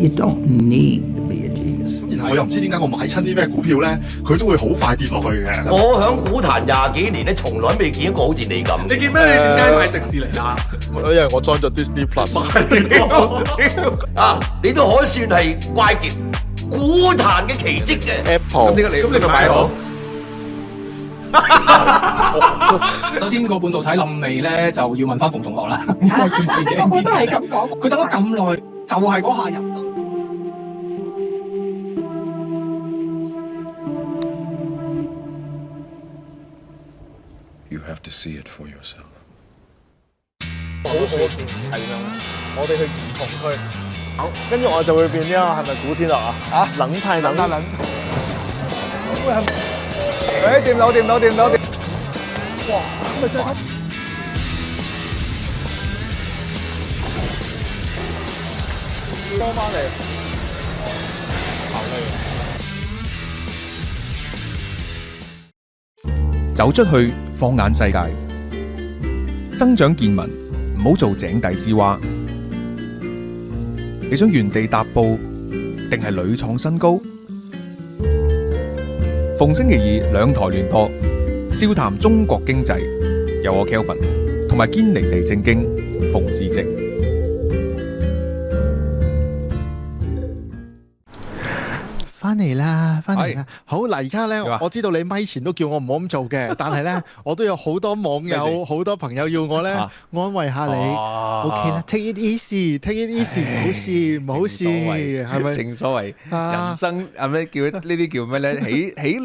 You don't need to be a genius。然後我又唔知點解我買親啲咩股票咧，佢都會好快跌落去嘅。我響股壇廿幾年咧，從來未見過好似你咁。你見咩？你點解買迪士尼啊？因為我 join 咗 Disney Plus。啊，你都可算係怪傑股壇嘅奇蹟嘅。Apple。咁你咪買好。首先個半導體冧未咧，就要問翻馮同學啦。我都係咁講。佢等咗咁耐，就係嗰下入。You have to see it for yourself。好可見係咁樣，我哋去兒童區，好，跟住我就會變呢個係咪古天樂啊？啊，冷太冷。誒，掂到。哇，咁咪真係多翻嚟，走出去，放眼世界，增長見聞，唔好做井底之蛙。你想原地踏步，定係屢創新高？逢星期二兩台聯播，笑談中國經濟，有我 Kelvin 同埋堅尼地正經馮智政。翻嚟啦！好嗱，而家咧，我知道你咪前都叫我唔好咁做嘅，但係咧，我都有好多網友、好多朋友要我咧安慰下你。OK 啦 ，take it easy，take it easy，唔好事，係咪？正所謂人生咩叫呢啲叫咩咧？喜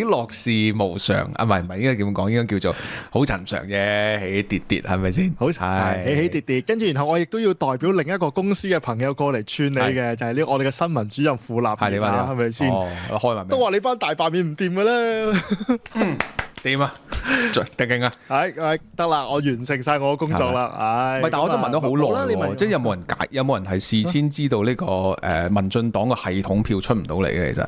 樂事無常啊，唔係應該點講？應該叫做好尋常嘅起起跌跌，係咪先？好係起起跌跌，跟住然後我亦都要代表另一個公司嘅朋友過嚟串你嘅，就係呢我哋嘅新聞主任傅立言啊，係咪先？開埋名都話你班大白面唔掂嘅啦。點啊？定勁啊！係得啦，我完成晒我嘅工作啦。唔係，但我都問咗好耐喎，即係有冇人係事先知道呢個民進黨嘅系統票出唔到嚟嘅？其實。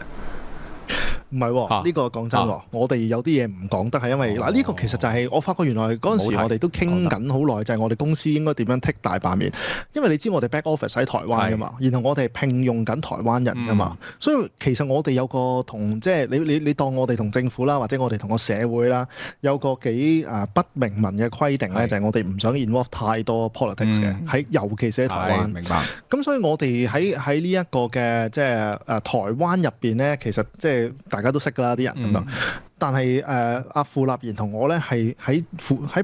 唔係喎，呢個講真喎，我哋有啲嘢唔講得係因為嗱，呢個其實就係我發覺原來嗰陣時我哋都傾緊好耐，就係我哋公司應該點樣剔大罷免，因為你知我哋 back office 喺台灣噶嘛，然後我哋係聘用緊台灣人噶嘛，所以其實我哋有個同即係你當我哋同政府啦，或者我哋同個社會啦，有個幾不明文嘅規定咧，就係我哋唔想 involve 太多 politics 嘅，尤其是喺台灣。明白。咁所以我哋喺呢一個嘅即係台灣入邊咧，其實即係大家都識㗎啦，啲人咁樣。但係阿傅立言同我咧係喺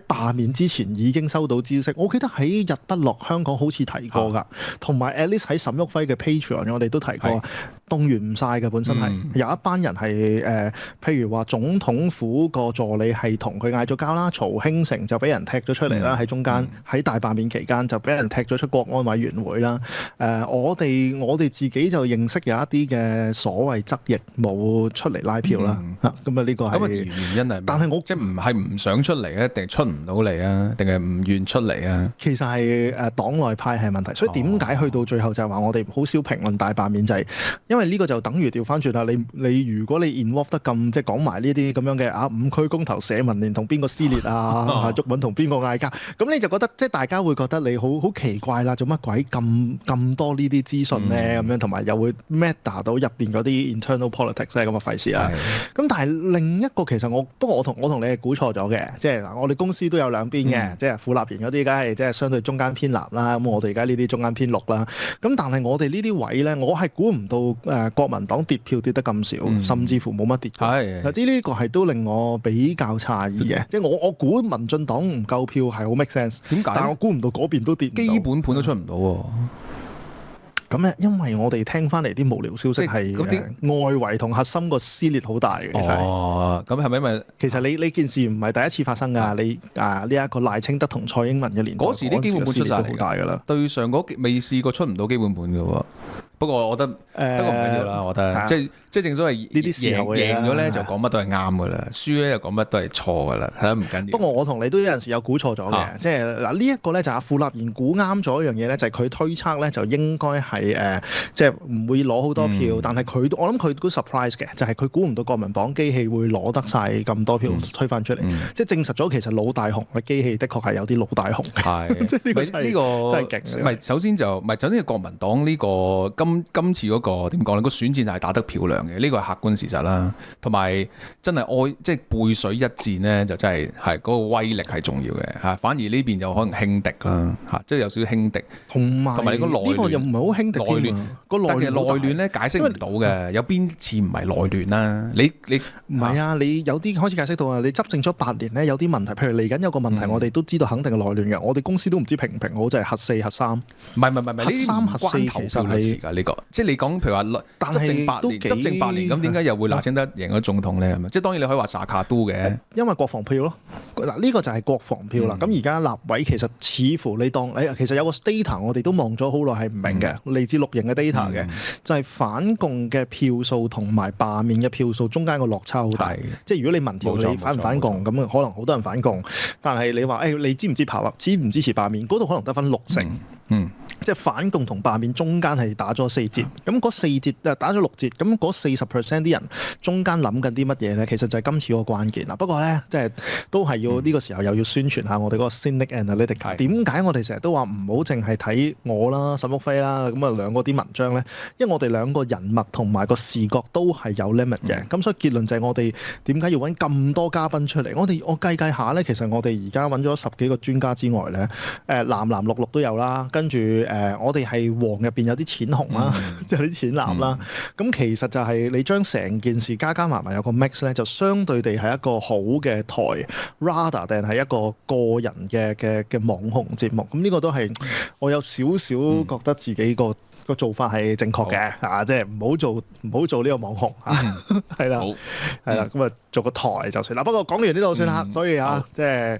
罷免之前已經收到知識，我記得喺日不落香港好似提過㗎，同埋 at least 喺沈旭輝嘅 Patreon 我哋都提過，動員唔晒嘅本身係有一班人係譬如話總統府個助理係同佢嗌咗交啦，曹興誠就俾人踢咗出嚟啦，喺中間喺大罷免期間就俾人踢咗出國安委員會啦。我哋自己就認識有一啲嘅所謂側翼冇出嚟拉票啦，咁啊呢個。咁啊，原因係咩？但係我即係唔想出嚟啊，定係出唔到嚟啊，定係唔願出嚟啊？其實係黨內派係問題，所以點解去到最後就係話我哋好少評論大罷免，就係因為呢個就等於調翻轉啦。你如果你 involve 得咁即係講埋呢啲咁樣嘅五區公投社民連同邊個撕裂啊，毓民同邊個嗌交，咁你就覺得即係大家會覺得你好奇怪啦，做乜鬼咁多呢啲資訊咧咁樣，同埋又會 matter 到入邊嗰啲 internal politics 咧，咁啊費事啦。咁但係另一個其實不過我同你係估錯咗嘅，即係我哋公司都有兩邊嘅，即係傅立言嗰啲梗係即係相對中間偏藍啦，咁我哋而家呢啲中間偏綠啦。咁但係我哋呢啲位咧，我係估唔到國民黨跌票跌得咁少，甚至乎冇乜跌。係，呢個係都令我比較詫異嘅，即係我估民進黨唔夠票係好 make sense。點解？但係我估唔到嗰邊都跌唔到，基本盤都出唔到喎。咁咧，因為我哋聽翻嚟啲無聊消息係外圍同核心個撕裂好大嘅，其實。哦，咁係咪因為其實你件事唔係第一次發生㗎？你呢一個賴清德同蔡英文嘅年代，嗰時啲基本盤出晒嚟，好大㗎啦。對上嗰未試過出唔到基本盤㗎喎。不過我覺得不過唔緊要啦，我覺得即係正所謂呢啲贏咗咧就講乜都係啱㗎啦，輸咧就講乜都係錯㗎啦，係唔緊要。不過我同你都有陣時有估錯咗嘅，即係嗱呢一個咧就阿傅立言估啱咗一樣嘢咧，就係佢推測咧就應該係即係唔會攞好多票，但係我諗佢都 surprise 嘅，就係佢估唔到國民黨機器會攞得晒咁多票推翻出嚟，即係證實咗其實老大雄嘅機器的確係有啲老大雄嘅，即係呢個真係勁。唔係首先係國民黨呢個今次嗰個點講咧？個選戰係打得漂亮嘅，呢個係客觀事實啦。同埋真係即係背水一戰咧，就真係嗰個威力係重要嘅嚇。反而呢邊就可能輕敵啦嚇，即係有少少輕敵。同埋你個內亂，呢個又唔係好輕敵添啊。但係內亂咧解釋唔到嘅，有邊次唔係內亂啦？你唔係啊？你有啲開始解釋到啊！你執政咗8年咧，有啲問題，譬如嚟緊有個問題，我哋都知道肯定係內亂嘅。我哋公司都唔知評唔評好，就係核4、核3。唔係，核3、核4其實係㗎呢個。即係你講譬如話執政8年，咁點解又會賴清德贏咗總統咧？係咪？即係當然你可以話薩卡都嘅，因為國防票咯。嗱呢個就係國防票啦。咁而家立委其實似乎你當其實有個 data 我哋都望咗好耐係唔明嘅，嚟自綠營嘅 data 嘅，就係反共嘅票數同埋罷免嘅票數中間個落差好大。即係如果你民調你反唔反共，咁可能好多人反共，但係你話你支唔支持罷免，嗰度可能得返6成。即係反共同罷免中間係打咗4折，咁嗰4折打咗6折，咁嗰40% 啲人中間諗緊啲乜嘢咧？其實就係今次嗰個關鍵啦。不過咧，即係都係要呢個時候又要宣傳下我哋嗰個 Cynic Analytica。點解我哋成日都話唔好淨係睇我啦、沈旭輝啦咁啊兩個啲文章咧？因為我哋兩個人脈同埋個視覺都係有 limit 嘅。咁所以結論就係我哋點解要揾咁多嘉賓出嚟？我計下咧，其實我哋而家揾咗10幾個專家之外咧，藍綠都有啦，跟住我哋係黃入邊有啲淺紅啦，即係有啲淺藍啦。咁其實就係你將成件事加埋有個 mix 咧，就相對地係一個好嘅台 rather 定係一個個人嘅網紅節目。咁呢個都係我有少少覺得自己個做法係正確嘅即係唔好做呢個網紅係啦，係啦，咁啊做個台就算啦。不過講完呢度算啦，所以即係。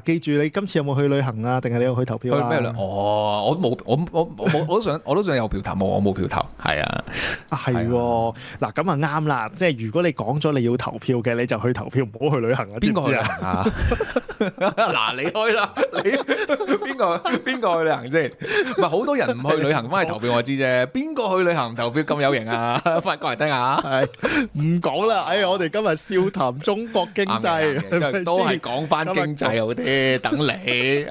記住你今次有冇去旅行啊？定係你有去投票啊？去咩旅？我冇，我都想有票投，我冇票投，係啊。係喎，嗱咁啊啱啦，即係如果你講咗你要投票嘅，你就去投票，唔好去旅行啊！邊個去旅行啊？嗱，你開啦，你邊個去旅行先？唔係好多人唔去旅行翻去投票，我知啫。邊個去旅行唔投票咁有型啊？翻過嚟聽下。係唔講啦，我哋今日笑談中國經濟，都係講翻經濟等你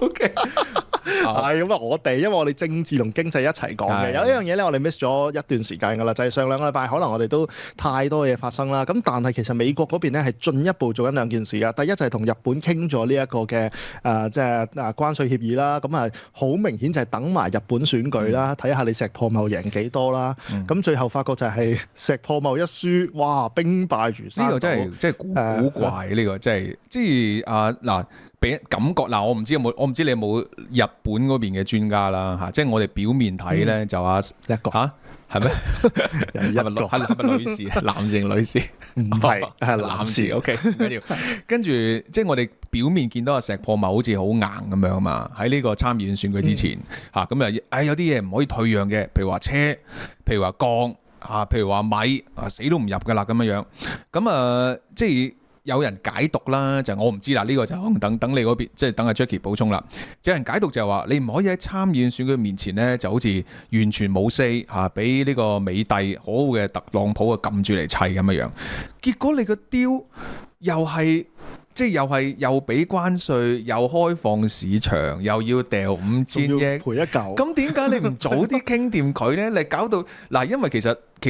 ，OK，係咁啊！因為我哋政治同經濟一齊講嘅，有一樣嘢咧，我哋 miss 咗一段時間噶啦，就係上2個禮拜，可能我哋都太多嘢發生啦。咁但係其實美國嗰邊咧係進一步做緊2件事啊。第一就係同日本傾咗呢一個嘅即係關稅協議啦。咁啊好明顯就係等埋日本選舉啦，睇下你石破茂贏幾多啦。咁最後發覺就係石破茂一輸，哇，兵敗如山倒。呢個真係古怪，呢個真係即係嗱，俾感覺嗱，我唔知你有冇日本嗰邊嘅專家啦嚇，即係我哋表面睇咧就一個嚇係咩？係咪女士？男性女士？唔係男士。OK， 唔緊要。跟住即係我哋表面見到阿石破茂好似好硬咁樣啊嘛，喺呢個參議院選舉之前嚇，咁有啲嘢唔可以退讓嘅，譬如話車，譬如話鋼譬如話米死都唔入噶啦咁樣。咁即係。有人解讀啦，就我唔知啦，呢個就可能等你嗰邊，即係等阿 Jackie 補充啦。有人解讀就係話，你唔可以喺參議院選舉面前呢，就好似完全冇 say 嚇，俾呢個美帝好好嘅特朗普啊撳住嚟砌咁樣。結果你個 deal 又係即係又俾關稅，又開放市場，又要掉5000億，賠一嚿。咁點解你唔早啲傾掂佢呢？你搞到嗱，因為其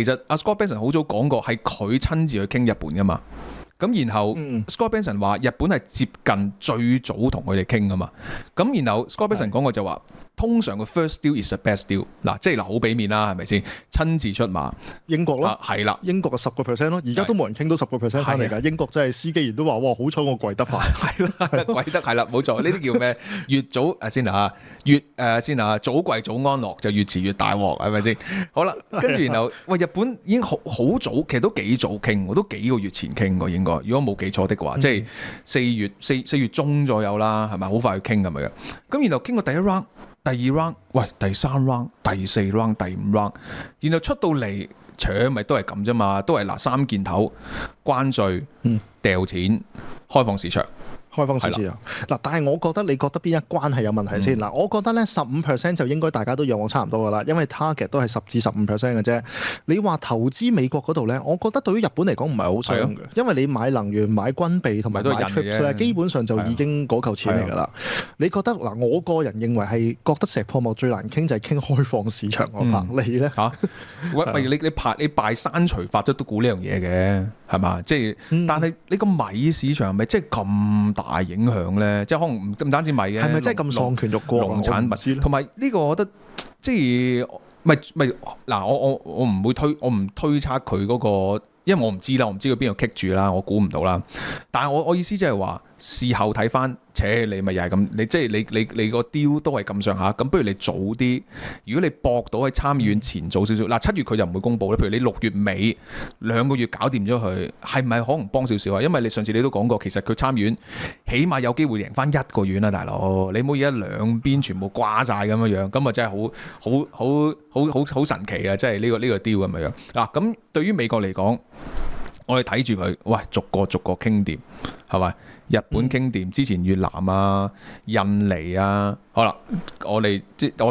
實阿 Scott Bessent 好早講過，係佢親自去傾日本噶嘛。咁然後 Scott Bessent 話日本係接近最早同佢哋傾噶嘛，咁然後 Scott Bessent 講過就話，通常個 first deal is the best deal， 嗱即係好俾面啦，係咪先？親自出馬，英國咯，係啦，英國嘅10% 咯，而家都冇人傾到10% 翻嚟㗎。英國真係司機員都話：哇，好彩我跪得快，係啦，跪得係啦，冇錯，呢啲叫咩？越早早跪早安樂，就越遲越大鑊，係咪先？好啦，跟住然後喂，日本已經好早，其實都幾早傾，我都幾個月前傾過應該，如果冇記錯的話，即係4月中左右啦，係咪？好快去傾咁樣。咁然後傾過第一 round。第2 round， 喂，第3 round， 第4 round， 第5 round， 然後出到嚟，咪都係咁啫嘛，都係3件頭，關稅、掉錢、開放市場。開放式市場嗱，但係我覺得你覺得邊一關係有問題先嗱？我覺得咧15% 就應該大家都讓我差唔多噶啦，因為 target 都係10至15% 嘅啫。你話投資美國嗰度咧，我覺得對於日本嚟講唔係好傷嘅，因為你買能源、買軍備同埋買 trips 咧，基本上就已經嗰嚿錢嚟㗎啦。你覺得嗱？我個人認為係覺得石破茂最難傾就係傾開放市場嗰 part，你咧嚇？喂，你拜刪除法則都估呢樣嘢嘅係嘛？即係，但係你個米市場係咪即係咁大影響咧？即係可能唔單止米嘅，係咪真係咁喪權辱國農產品？同埋呢個，我覺得即係咪嗱，我唔推測佢嗰個，因為我唔知啦，我唔知佢邊度棘住啦，我估唔到啦。但係我意思即係話，事後睇翻，你咪又係咁，你即係你個 deal 都係咁上下，咁不如你早啲。如果你搏到喺參議院前早少少，嗱7月佢就唔會公佈咧。譬如你6月尾2個月搞掂咗佢，係咪可能幫少少啊？因為你上次你都講過，其實佢參議院起碼有機會贏翻1個院啊，大佬。你唔好而家兩邊全部掛晒咁樣，咁啊真係好神奇啊！即係呢個 deal 咁樣。嗱，咁對於美國嚟講，我哋睇住佢，喂，逐個傾掂，係咪？日本傾掂，之前越南啊、印尼啊，好啦，我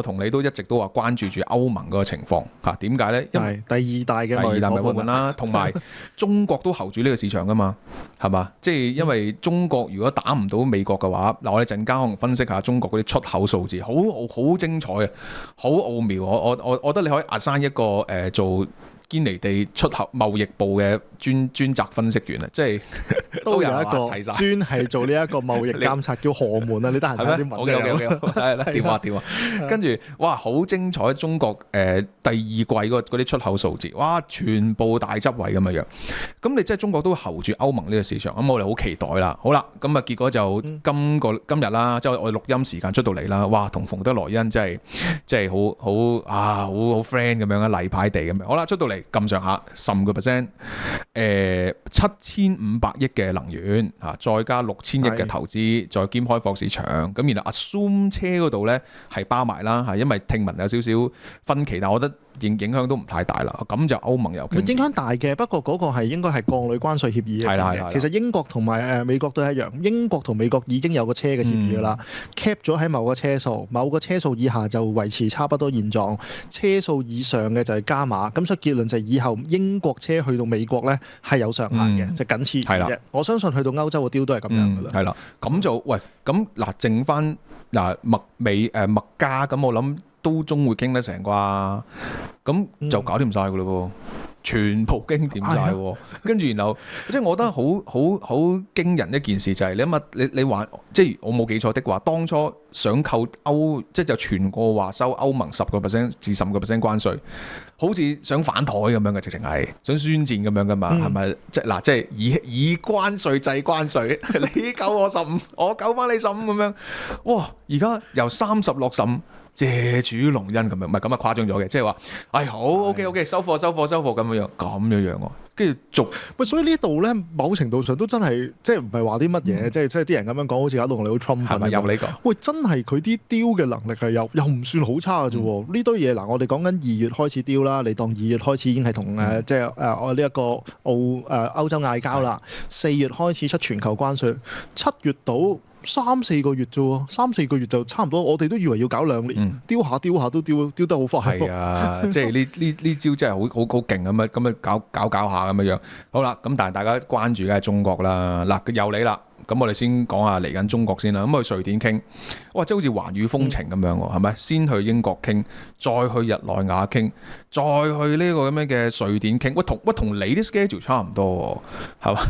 同你都一直都話關注住歐盟嗰個情況嚇。點解咧？因為第二大嘅部分啦，同埋中國都候住呢個市場噶嘛，係嘛？即係因為中國如果打唔到美國嘅話，嗱，我哋陣間可能分析下中國嗰啲出口數字，好精彩啊，好奧妙。我覺得你可以assign一個做堅尼地出口貿易部嘅專責分析員啊，即係都有一個專係做呢一個貿易監察，叫何門啊！你得閒睇先問。OK，電話。跟住哇，好精彩！中國第二季嗰啲出口數字，哇，全部大執位咁樣樣。咁你即係中國都候住歐盟呢個市場，咁我哋好期待啦。好啦，咁啊結果就今日啦，即係我哋錄音時間出到嚟啦。哇，同馮德萊恩真係好 friend 咁樣啊，例牌地咁樣。好啦，出到嚟。咁上下15%，7500億嘅能源嚇，再加6000億嘅投資，再兼開放市場，咁然後 assume 車嗰度咧係包埋啦嚇，因為聽聞有少少分歧，但我覺得影響都唔太大啦。咁就歐盟有影響大嘅，不過嗰個係應該係鋼鋁關稅協議嚟嘅。其實英國同埋美國都一樣，英國同美國已經有個車嘅協議㗎啦，cap 咗喺某個車數，某個車數以下就維持差不多現狀，車數以上嘅就係加碼。咁所以結論就係以後英國車去到美國咧係有上限嘅，就僅此而已啫。我相信去到歐洲個 deal 都係咁樣㗎啦。係啦，咁就喂，咁嗱剩翻嗱麥加，咁我諗都終會傾得成啩，咁就搞掂晒㗎咯喎。全部經典晒喎，跟住然後即係我覺得好驚人一件事就係你諗下，你話即係我冇記錯的話，當初想扣即係就全個話收歐盟10% 至15% 關稅，好似想反台咁樣嘅，直情係想宣戰咁樣噶嘛，係咪？即係嗱，即係以關稅制關稅，你扣我15，我扣翻你15咁樣，哇！而家由30落15。借主隆恩咁樣，唔係咁啊誇張咗嘅，即係話，好 OK， 收貨咁樣喎，跟住所以呢度咧，某程度上都真係即係唔係話啲乜嘢，即係啲人咁樣講，好似搞到你好 Trump 係咪有呢個？喂，真係佢啲丟嘅能力係又唔算好差嘅啫喎。呢堆嘢嗱，我哋講緊2月開始丟啦，你當2月開始已經係同即係我呢一個歐洲嗌交啦。4月開始出全球關稅，7月到。3-4個月啫喎，3-4個月就差唔多，我哋都以為要搞2年，丟下都丟得好快。係啊，即係呢招真係好勁咁啊搞下咁樣。好啦，咁但係大家關注嘅係中國啦。嗱，又嚟啦。咁我哋先講下嚟緊中國先啦。咁去瑞典傾，哇！即係好似環宇風情咁樣喎，係咪？先去英國傾，再去日內瓦傾，再去呢個咁樣嘅瑞典傾。同你啲 schedule 差唔多喎，係嘛？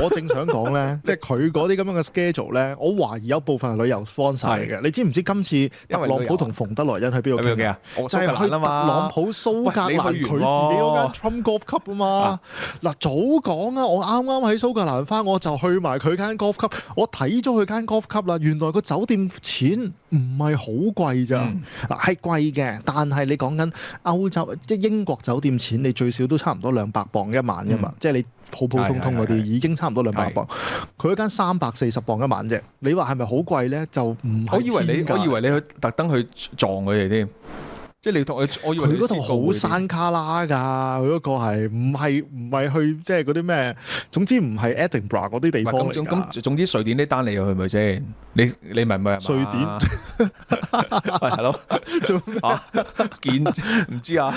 我正想講咧，即係佢嗰啲咁樣嘅 schedule 咧，我懷疑有部分係旅遊 sponsor 嚟嘅。你知唔知今次特朗普同馮德萊恩喺邊度傾啊？就係去特朗普蘇格蘭佢自己嗰間 Trump Golf Club 啊嘛。嗱，早講啊！我啱啱喺蘇格蘭翻，我就去埋佢間golf club，我睇咗佢間 golf club 啦，原來個酒店錢唔係好貴咋，嗱係貴嘅，但係你講緊歐洲即係英國酒店錢，你最少都差唔多200磅一晚㗎嘛，即係你普通嗰啲已經差唔多200磅，佢嗰間340磅一晚啫，你話係咪好貴咧？就唔係。我以為你去特登去撞佢哋添。即係你同我以為佢嗰度好山卡拉㗎，佢嗰個係唔係去即係嗰啲咩？總之唔係 Edinburgh 嗰啲地方嚟㗎。咁總之瑞典呢單你又去咪先？你明唔明？瑞典係咯，做見唔知啊？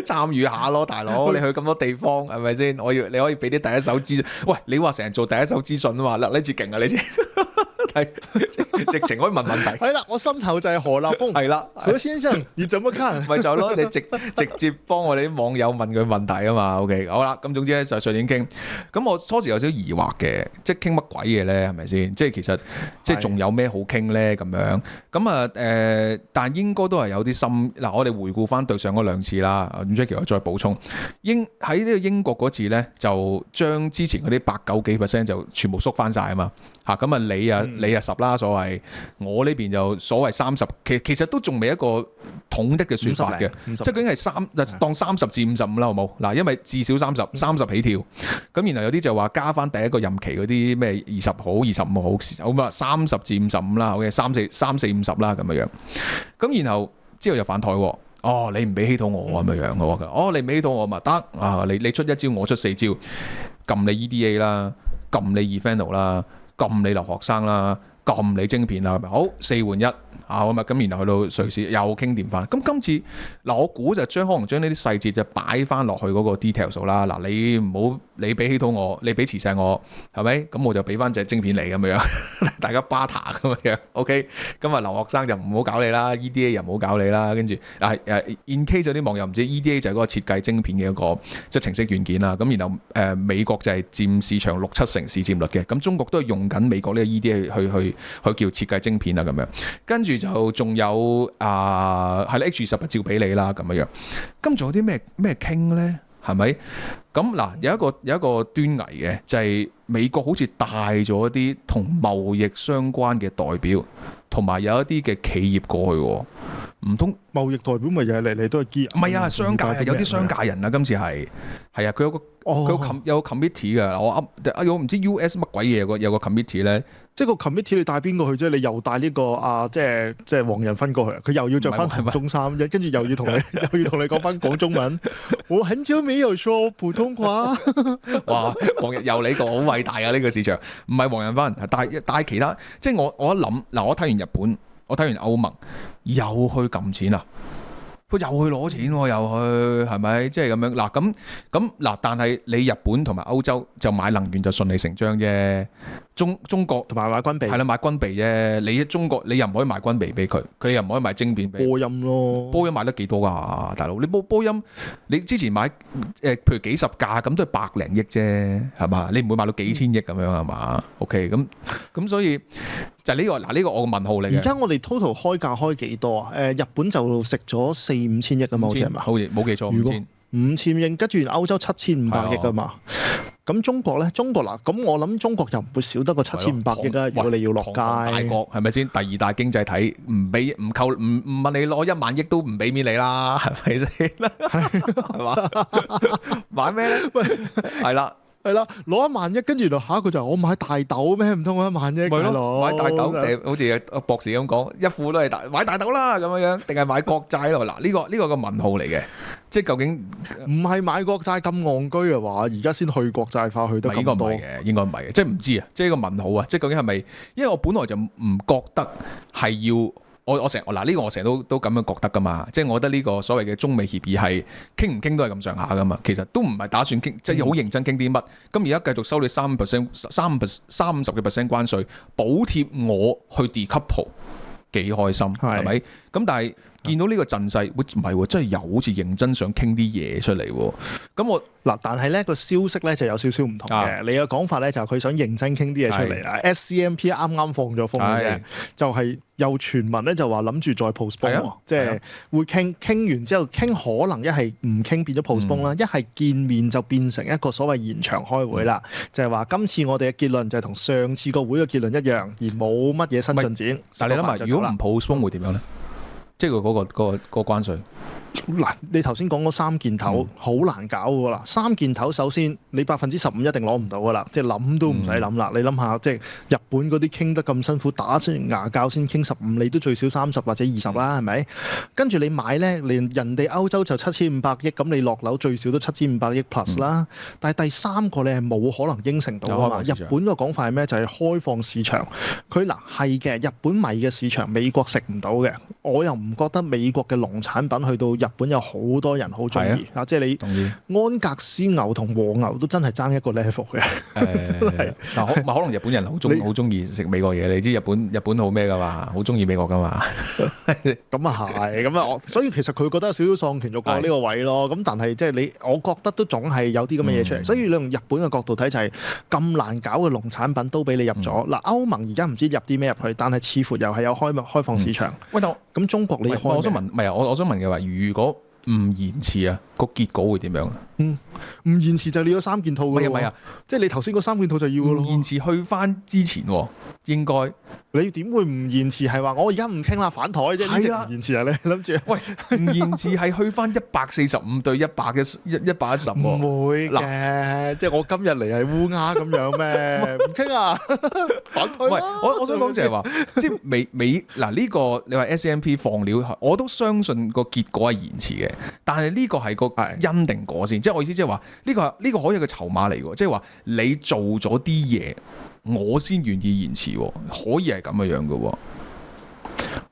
參與下咯，大佬，你去咁多地方係咪先？你可以俾啲第一手資訊。喂，你話成日做第一手資訊啊嘛？嗱，呢次勁啊，呢次係直情可以問問題。係啦，我心頭就係何立峰。係啦，何先生，你怎麼看？咪就係咯，你直接幫我哋啲網友問佢問題啊嘛。OK， 好啦，咁總之咧就瑞典傾。咁我初時有少少疑惑嘅，即係傾乜鬼嘢咧？係咪先？即係其實即係仲有咩好傾咧？咁樣咁啊但應該都係有啲心嗱。我哋回顧翻對上嗰兩次啦，Jackie 我再補充，喺呢個英國嗰次咧，就將之前嗰啲8、9幾%就全部縮翻晒啊嘛嚇。咁你10啦，所謂我呢邊就所謂30，其實都仲未一個統一嘅説法嘅，即係究竟係當30至55啦，好冇嗱？因為至少30起跳，咁然後有啲就話加翻第一個任期嗰啲咩20好、25好，咁啊30至55啦，好嘅3、4、50啦咁樣，咁然後之後又反台喎。哦，你唔俾起到我咁樣，哦，你唔俾起到我咪得啊？你出一招，我出4招，撳你 EDA 啦，撳你 Event 啦，撳你留學生啦，撳你晶片啦，好4換1啊咁，然後去到瑞士又傾掂翻。咁今次嗱，我估就可能將呢啲細節就擺翻落去嗰個 detail 數啦。嗱，你唔好你俾起到我，你俾磁石我，係咪？咁我就俾翻隻晶片你咁樣，大家 barter 咁樣。OK， 咁啊留學生就唔好搞你啦 ，EDA 又唔好搞你啦。跟住in case 有啲網友唔知 EDA 就係嗰個設計晶片嘅一個即係程式軟件啦。咁然後美國就係佔市場6-7成市佔率嘅。咁中國都係用緊美國呢個 EDA 去叫設計晶片啊咁樣。跟住就仲有係啦 H20照俾你啦咁樣。咁仲有啲咩傾咧？係咪？咁嗱，有一個端倪嘅，就係美國好似帶咗一啲同貿易相關嘅代表，同埋有一啲嘅企業過去喎。唔通貿易代表咪又係嚟都係堅？唔係啊，商界啊，有啲商界人啊，今次係啊，佢有個 committee 嘅。我唔知 US 乜鬼嘢有個 committee 咧。即係個 committee 你帶邊個去啫？你又帶呢個即係黃仁勳過去，佢又要着翻唐中衫，跟住又要同你講翻講中文。我很久沒有說普通話。哇！黃仁又你個好偉大啊！呢個市場唔係黃仁勳，但係其他，即係我一諗嗱，我睇完日本，我睇完歐盟，又去撳錢啊！佢又去攞錢喎，又去係咪？即係咁樣嗱，咁嗱，但係你日本同埋歐洲就買能源就順理成章啫。中國同埋買軍備係啦，買軍備啫。你喺中國你又唔可以買軍備俾佢，佢又唔可以買晶片俾。波音咯，波音買得幾多㗎，大佬？你波音你之前買譬如幾十架咁都係百零億啫，係嘛？你唔會買到幾千億咁樣係嘛？OK，咁所以就係呢個嗱，呢個我個問號嚟嘅。而家我哋 total 開價開幾多啊？日本就食咗4-5千億啊嘛，好似係嘛？好似冇記錯5000億，跟住歐洲7500億啊嘛。咁中國咧，嗱，咁我諗中國就唔會少得個7500億啦。如果你要落街，大國係咪先？第二大經濟體唔問你攞1萬億都唔俾面你啦，係咪先？係嘛？買咩咧？喂，係啦，攞1萬億，跟住就下一個就我買大豆咩？唔通我1萬億？係咯，買大豆好似博士咁講，一副都係買大豆啦咁樣，定係買國債咯？嗱，呢個個問號嚟嘅。即係究竟唔係買國債咁戇居啊？話而家先去國債化去得咁多，應該唔係嘅，即係唔知啊！即係個問號啊！即係究竟係咪？因為我本來就唔覺得係要我成嗱呢個我成日都咁樣覺得噶嘛。即係我覺得呢個所謂嘅中美協議係傾唔傾都係咁上下噶嘛。其實都唔係打算傾，即係好認真傾啲乜。咁而家繼續收你30% 關稅，補貼我去 decouple， 幾開心係咪？咁但係見到呢個陣勢，唔係喎，真係又好似認真想傾啲嘢出嚟喎。咁我嗱，但係咧個消息咧就有少少唔同嘅。你嘅講法咧就係佢想認真傾啲嘢出嚟啦。SCMP 啱啱放咗風嘅，就係有傳聞咧就話諗住再 postpone，即係會傾完之後傾可能一係唔傾變咗 postpone 啦，一係見面就變成一個所謂延長開會啦。就係話今次我哋嘅結論就係同上次個會嘅結論一樣，而冇乜嘢新進展。但係你諗下，如果唔 postpone 會點樣咧？即係嗰個關稅。嗱，你頭先講嗰三件頭好難搞㗎啦。三件頭首先你15%一定攞唔到㗎啦，即係諗都唔使諗啦。你諗下，即係日本嗰啲傾得咁辛苦，打出牙膠先傾15%，你都最少30或者20啦，係咪？跟住你買咧，連人哋歐洲就7500億，咁你落樓最少都7500億 plus 啦。但係第三個你係冇可能應承到㗎嘛。日本個講法係咩？就係開放市場。佢嗱係嘅，日本米嘅市場美國食唔到嘅。我又唔覺得美國嘅農產品去到日本有好多人好中意啊！即係你安格斯牛同和牛都真係爭一個 level 嘅。嗱，可能日本人好中意食美國嘢，你知日本好咩噶嘛？好中意美國噶嘛？咁啊係，咁啊所以其實佢覺得有少少喪權辱國呢個位咯。咁但係即係我覺得都總係有啲咁嘅嘢出嚟。所以你用日本嘅角度睇就係咁難搞嘅農產品都俾你入咗。嗱，歐盟而家唔知入啲咩入去，但係似乎又係有開放市場。喂，咁中國你開咩？我想問，唔係啊，我想問嘅話，如果唔延遲啊，個結果會點樣啊？唔延遲就你要3件套㗎咯。唔係啊，即係你頭先嗰3件套就要㗎咯。延遲去翻之前喎，應該你點會唔延遲？係話我而家唔傾啦，反台啫。係啦，延遲啊！你諗住？喂，唔延遲係去翻145對110。唔會嘅，即係我今日嚟係烏鴉咁樣咩？唔傾啊，反台啦。我想講就係話，即係美嗱呢個你話 SMP 放料，我都相信個結果係延遲嘅，但係呢個係個因定果先。即係我意思，即係話呢個可以係個籌碼嚟嘅，即係話你做咗啲嘢，我先願意延遲，可以係咁嘅樣嘅。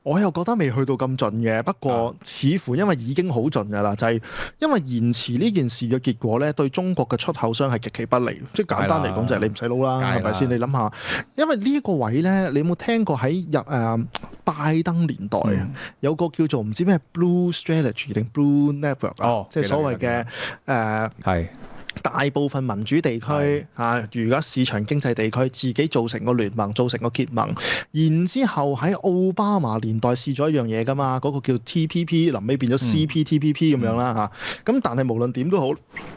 我又覺得未去到咁盡嘅，不過似乎因為已經好盡㗎啦，就係因為延遲呢件事嘅結果咧，對中國嘅出口商係極其不利。即係簡單嚟講就係你唔使撈啦，係咪先？你諗下，因為呢一個位咧，你有冇聽過喺拜登年代有個叫做唔知咩 Blue Strategy 定 Blue Network 即係所謂嘅係。大部分民主地區如果市場經濟地區自己造成個聯盟，造成個結盟，然之後喺奧巴馬年代試咗一樣嘢㗎嘛，嗰個叫 TPP， 臨尾變咗 CPTPP 咁樣啦嚇。咁但係無論點都好，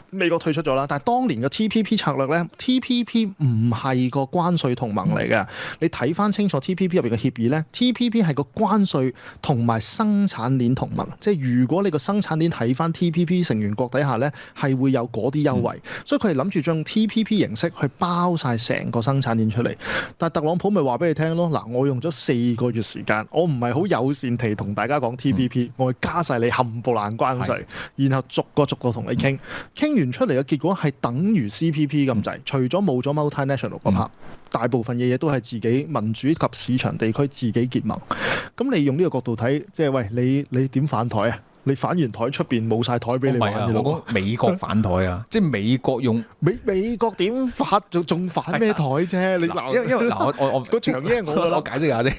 美國退出咗啦。但係當年嘅 TPP 策略咧 ，TPP 唔係個關稅同盟嚟嘅。你睇翻清楚 TPP 入邊嘅協議咧 ，TPP 係個關稅同埋生產鏈同盟。即係如果你個生產鏈睇翻 TPP 成員國底下咧，係會有嗰啲優惠。所以佢係諗住將 TPP 形式去包晒成個生產鏈出嚟，但係特朗普咪話俾你聽咯，嗱，我用咗4個月時間，我唔係好友善地同大家講 TPP，我會加晒你冚唪唥關稅，然後逐個同你傾，傾完出嚟嘅結果係等於 CPP 咁滯，除咗冇咗 multinational 嗰 part，大部分嘅嘢都係自己民主及市場地區自己結盟。咁你用呢個角度睇，即係喂你點反台啊？你反完台出邊冇晒台俾你玩嘅咯。我講美國反台啊，即係美國用美國點反仲反咩台啫？你因為我個場嘢我解釋下啫。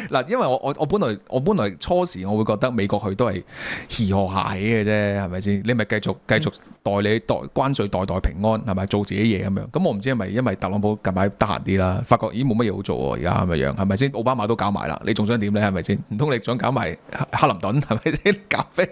嗱，因為我本來初時我會覺得美國佢都係協和下起嘅啫，係咪先？你咪繼續代關稅代平安係咪？做自己嘢咁樣。咁我唔知係咪因為特朗普近排得閒啲啦，發覺咦冇乜嘢好做喎，而家係咪樣？係咪先？奧巴馬都搞埋啦，你仲想點咧？係咪先？唔通你想搞埋克林頓係咪先？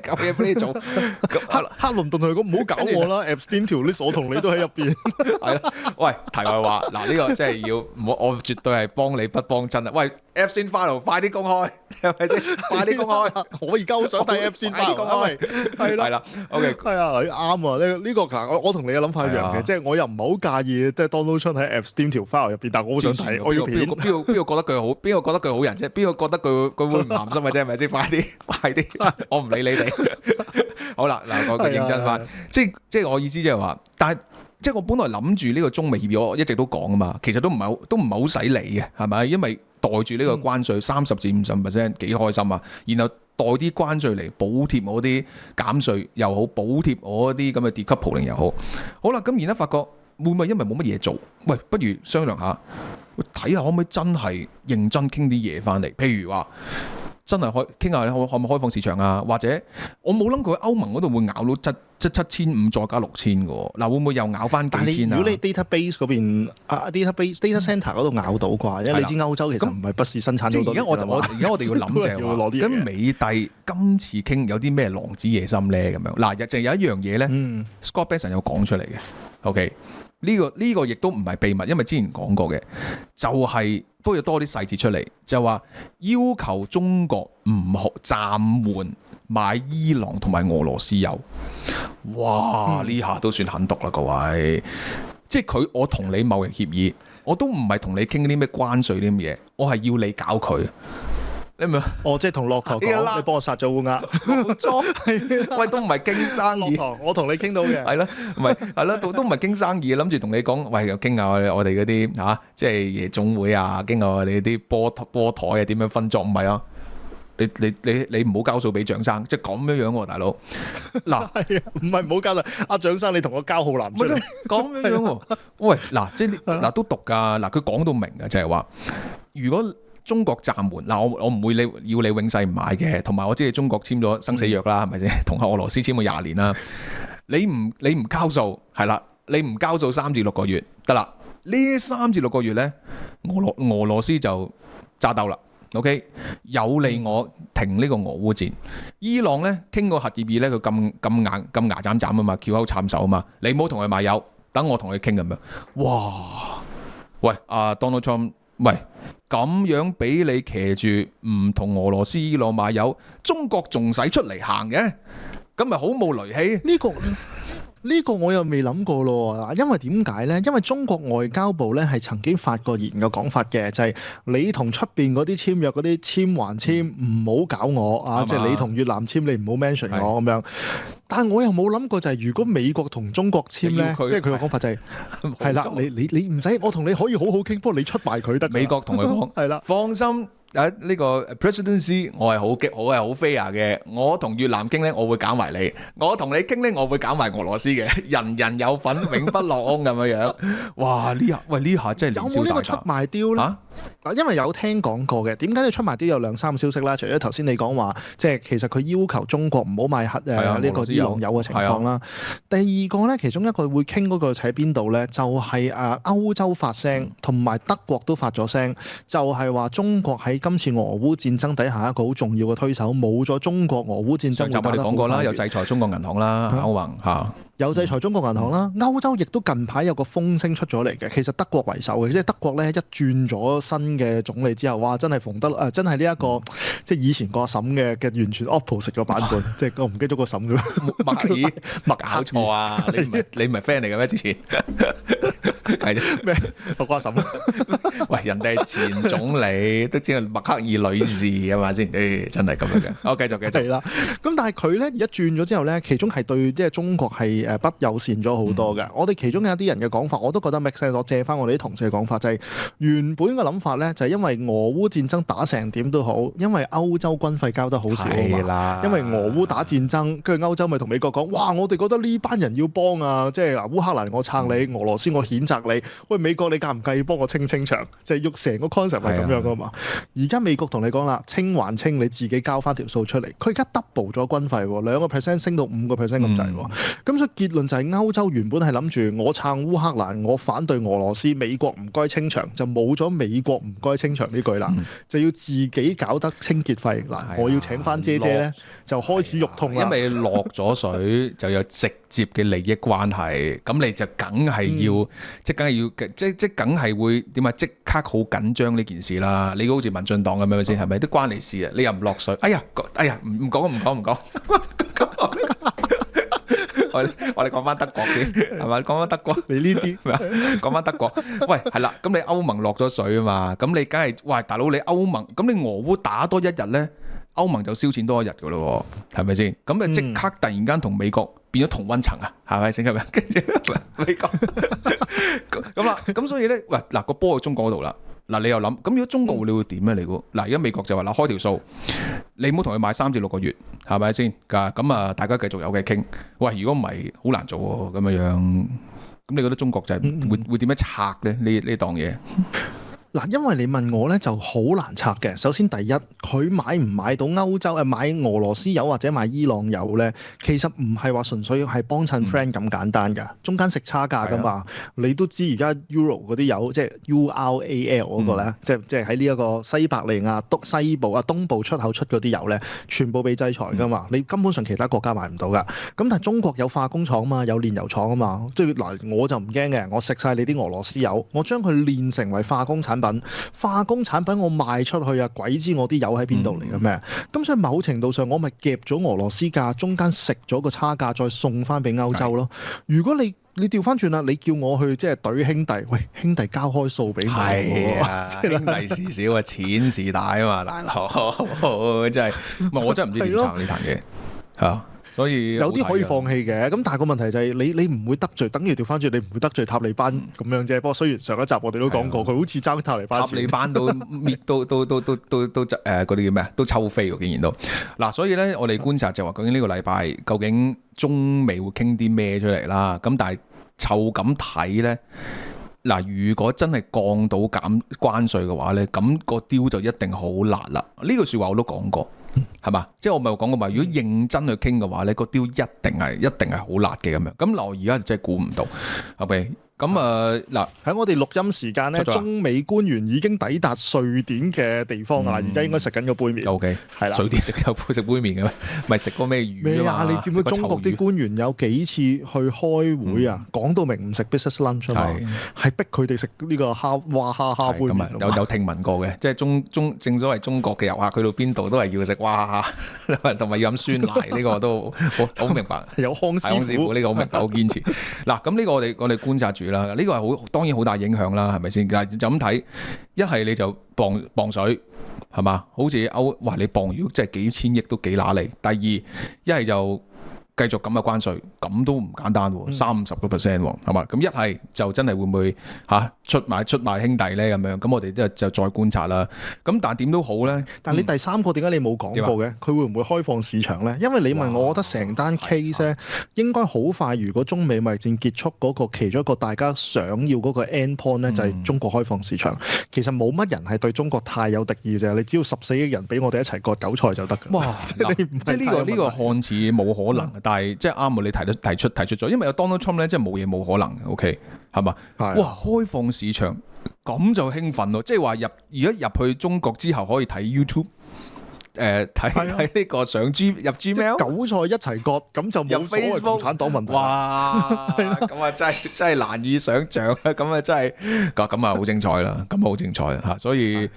搞嘢俾你做，克林頓同你講唔好搞我啦 ，Epstein 條 list 我同你都喺入邊。係啦，喂，題外話，嗱呢個真係要我絕對係幫你不幫親啊！喂 ，Epstein file 快啲公開，係咪先？快啲公開，我而家好想睇 Epstein file 公開，係啦，OK， 係啊，啱啊，呢個嗱，我同你嘅諗法一樣嘅，即係我又唔係好介意，即係 Donald Trump 喺 Epstein 條 file 入邊，但我好想睇，我要片。邊個覺得佢好？邊個覺得佢好人啫？邊個覺得佢會唔鹹濕嘅啫？係咪先？快啲，我唔理你哋。好啦，嗱，我認真翻，即係我意思即係話，但係即係我本來諗住呢個中美協議，我一直都講啊嘛，其實都唔係好使理嘅，係咪？因為袋住呢個關稅30%至50%幾開心啊，然後袋啲關稅嚟補貼我啲減稅又好，補貼我啲咁嘅 decoupling 又好，好啦，咁而家發覺會唔會因為冇乜嘢做？喂，不如商量下，睇下可唔可以真係認真傾啲嘢翻嚟，譬如話。真係傾下可唔可以開放市場啊？或者我冇諗過歐盟嗰度會咬到7500再加6000嘅，嗱會唔會又咬翻幾千啊？如果你 database 嗰邊data center 嗰度咬到啩，因為你知歐洲其實唔係不是生產咗好多。而家我哋要諗就係話，咁美帝今次傾有啲咩狼子野心咧？咁樣嗱，就有一樣嘢咧，Scott Bessent 有講出嚟嘅。OK，呢個亦都唔係秘密，因為之前講過嘅，就係不過要多啲細節出嚟，就話要求中國唔好暫緩買伊朗同埋俄羅斯油。哇！呢下都算狠毒啦，各位。即係我同你貿易協議，我都唔係同你傾啲咩關稅啲咁嘢，我係要你搞佢。你明唔明？即係同駱駝講，你幫我殺咗烏鴉。冇錯，喂，都唔係傾生意。駱駝，我同你傾到嘅。係啦，係啦，都唔係傾生意，諗住同你講，喂，又傾下我哋嗰啲嚇，即係夜總會啊，傾下我哋啲波台啊，點樣分作？唔係啊，你唔好交數俾蔣生，即係咁樣樣喎，大佬。嗱，係啊，唔係唔好交啦，阿蔣生你同我交浩南出嚟。咁樣樣喎，喂，嗱，即係嗱都讀㗎，嗱佢講到明嘅，就係話，如果中國暫緩嗱，我唔會要你永世唔買嘅，同埋我知你中國簽咗生死約啦，係咪先？同俄羅斯簽咗20年啦，你唔交數係啦，你唔交數3至6個月得啦，呢3至6個月呢，俄羅斯就揸兜啦。OK， 有利我停呢個俄烏戰。伊朗呢傾個核協議呢，佢咁硬咁牙斬斬啊嘛，翹口插手啊嘛，你唔好同佢買油，等我同佢傾咁樣。哇！喂，Donald Trump， 喂。咁樣俾你騎住唔同俄羅斯、伊朗買油，中國仲使出嚟行嘅，咁咪好冇雷氣？呢個我又未諗過咯，因為點解呢？因為中國外交部咧係曾經發過言嘅講法嘅，就係你同出邊嗰啲簽約嗰啲簽還簽，唔好搞我啊！即係你同越南簽，你唔好 mention 我咁樣。但係我又冇諗過就係如果美國同中國簽呢，即係佢嘅講法就係係啦，你唔使，我同你可以好好傾，不過你出賣佢得。美國同佢講係啦，放心。呢個 presidency 我係好 fair 嘅，我同越南傾咧，我會搞埋你；我同你傾咧，我會搞埋俄羅斯嘅，人人有份，永不落空咁樣樣。哇！呢下真係連消帶打。有冇呢個出賣雕咧？因為有聽講過嘅，點解你出賣雕有2-3個消息啦？除咗頭先你講話，即係其實佢要求中國唔好買呢個伊朗油嘅情況啦。第二個咧，其中一個會傾嗰個喺邊度咧？就係歐洲發聲，同埋德國都發咗聲，就係話中國喺今次俄烏戰爭底下一個好重要嘅推手，冇咗中國俄烏戰爭會打得好快。上集我哋講過啦，有制裁中國銀行啦，歐盟嚇。有制裁中國銀行啦，歐洲亦都近排有個風聲出咗嚟嘅，其實德國為首嘅，即係德國咧一轉咗新嘅總理之後，哇！真係馮德真係呢一個即係以前個阿嬸嘅完全 opposite 嘅版本，即係我唔記得咗個嬸嘅默克爾，搞錯啊！你唔係 friend 嚟嘅咩？之前係咩？我個阿嬸，喂，人哋係前總理，都知係默克爾女士係嘛先？真係咁樣嘅。好，繼續。係啦，咁但係佢咧而家轉咗之後咧，其中係對即係中國係不友善咗好多嘅。我哋其中有啲人嘅講法，我都覺得 make sense。我借翻我哋啲同事嘅講法，就係原本嘅諗法咧，就係因為俄烏戰爭打成點都好，因為歐洲軍費交得好少啊嘛。因為俄烏打戰爭，跟住歐洲咪同美國講，哇！我哋覺得呢班人要幫啊，即係嗱，烏克蘭我撐你，俄羅斯我譴責你。喂，美國你介唔介意幫我清場？就係喐成個 concept 係咁樣噶嘛。而家美國同你講啦，清還清，你自己交翻條數出嚟。佢而家 double 咗軍費，2% 升到5%咁滯喎。咁所以結論就係歐洲原本係諗住我撐烏克蘭，我反對俄羅斯，美國唔該清場，就冇咗美國唔該清場呢句啦，就要自己搞得清潔費嗱。我要請翻姐姐咧，就開始肉痛啦。因為落咗水就有直接嘅利益關係，咁你就梗係要，即梗係會點啊？即刻好緊張呢件事啦！你好似民進黨咁樣先，係咪都關你事啊？你又唔落水？哎呀，唔講。我哋講翻德國先，係咪？講翻德國，你呢啲講翻德國。喂，係啦，咁你歐盟落咗水啊嘛，咁你梗係，喂，大佬你歐盟，咁你俄烏打多一日咧，歐盟就燒錢多一日噶咯，係咪先？咁你即刻突然間同美國變咗同溫層啊，係咪先？係咪？跟住美國咁啦，咁所以咧，喂，嗱個波喺中國嗰度啦。嗱，你又諗，咁如果中國你會點咧？你估嗱，而家美國就話嗱，開條數，你唔好同佢買3至6個月，係咪先？咁啊，大家繼續有嘅傾。喂，如果唔係，好難做喎，咁樣。咁你覺得中國就係會點樣拆咧？呢檔嘢？嗱，因為你問我咧就好難拆嘅。首先第一，佢買唔買到歐洲買俄羅斯油或者買伊朗油咧，其實唔係話純粹係幫襯 friend 咁簡單㗎，中間食差價㗎嘛。你都知而家 Euro 嗰啲油，即係 URAL 嗰個咧，即係喺呢一個西伯利亞西部東部出口出嗰啲油咧，全部被制裁㗎嘛。你根本上其他國家買唔到㗎。咁但係中國有化工廠啊嘛，有煉油廠啊嘛。即係嗱，我就唔驚嘅，我食晒你啲俄羅斯油，我將佢煉成為化工產品。化工產品我賣出去啊，鬼知我啲油喺邊度嚟嘅咩？咁所以某程度上我咪夾咗俄羅斯價，中間食咗個差價，再送翻俾歐洲咯。如果你調翻轉啦，你叫我去即係懟兄弟，喂，兄弟交開數俾我，係啊，兄弟事少啊，錢事大啊嘛，大佬真係，我真係唔知點撐呢壇嘢嚇。所以有啲可以放棄嘅，咁但係個問題就係你唔會得罪，等於調翻轉你唔會得罪塔利班咁樣啫。不過雖然上一集我哋都講過，佢好似爭塔利班錢，塔利班都搣都嗰啲叫咩啊？都抽飛喎，竟然都嗱。所以咧，我哋觀察就話究竟呢個禮拜究竟中美會傾啲咩出嚟啦？咁但係就咁睇咧，嗱，如果真係降到減關稅嘅話咧，咁個雕就一定好辣啦。呢句説話我都講過。係嘛？即係我咪講過嘛。如果認真去傾嘅話咧，個 deal 一定係好辣嘅咁樣。咁嗱，而家就真係估唔到。OK，咁嗱喺我哋錄音時間咧，中美官員已經抵達瑞典嘅地方啦。而家應該食緊個杯麵。OK， 係啦。瑞典食杯麵嘅咩？咪食過咩魚啊？你見到中國啲官員有幾次去開會啊？講到明唔食 business lunch 啊嘛，係逼佢哋食呢個哇哈哈杯麵。有聽聞過嘅，即係正所謂中國嘅遊客去到邊度都係要食哇哈，同埋要飲酸奶，呢個都好明白。有康師傅呢個好明白，好堅持。嗱，咁呢個我哋觀察住啦。呢個係當然好大影響啦，係咪先？嗱，就咁睇，一係你就磅水，係嘛？好似哇，你磅如果真係幾千億都幾乸嚟。第二，一係就繼續咁嘅關稅，咁都唔簡單喎，30%喎，係嘛？咁一係就真係會唔會出賣兄弟咧咁樣？咁我哋就再觀察啦。咁但係點都好咧。但係你第三個點解你冇講過嘅？佢會唔會開放市場咧？因為你問我覺得成單 case 咧應該好快。如果中美貿易戰結束嗰個其中一個大家想要嗰個 end point 咧，就係中國開放市場。其實冇乜人係對中國太有敵意啫。你只要14億人俾我哋一齊割韭菜就得㗎。哇！即係呢個看似冇可能。但係即係啱啊！你提出咗，因為有 Donald Trump 咧，即係冇嘢冇可能嘅 OK 係嘛？哇！開放市場咁就興奮咯！即係話如果入去中國之後可以睇 YouTube。睇呢個上入 Gmail 韭菜一齊割，咁就冇所謂共產黨問題。哇！咁啊真係難以想像啊！咁啊真係咁啊好精彩啦！咁好精彩嚇，所以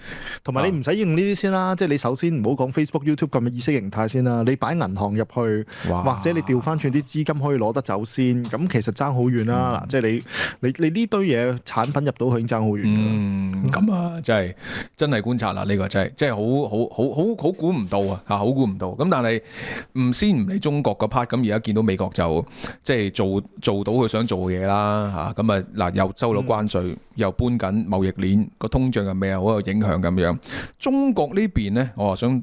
同埋你唔使用呢啲先啦，即係你首先唔好講 Facebook、YouTube 咁嘅意識形態先啦，你擺銀行入去，或者你調翻轉啲資金可以攞得走先，咁其實爭好遠啦！即係你呢堆嘢產品入到去已經爭好遠。咁啊真係觀察啦！呢個真係好估唔到啊！好估唔到。咁但係先唔理中國嗰 part，咁而家見到美國就即係做到佢想做嘅嘢啦嚇。咁啊嗱，又收咗關稅，又搬緊貿易鏈，個通脹又未有好有影響咁樣。中國呢邊咧，我話想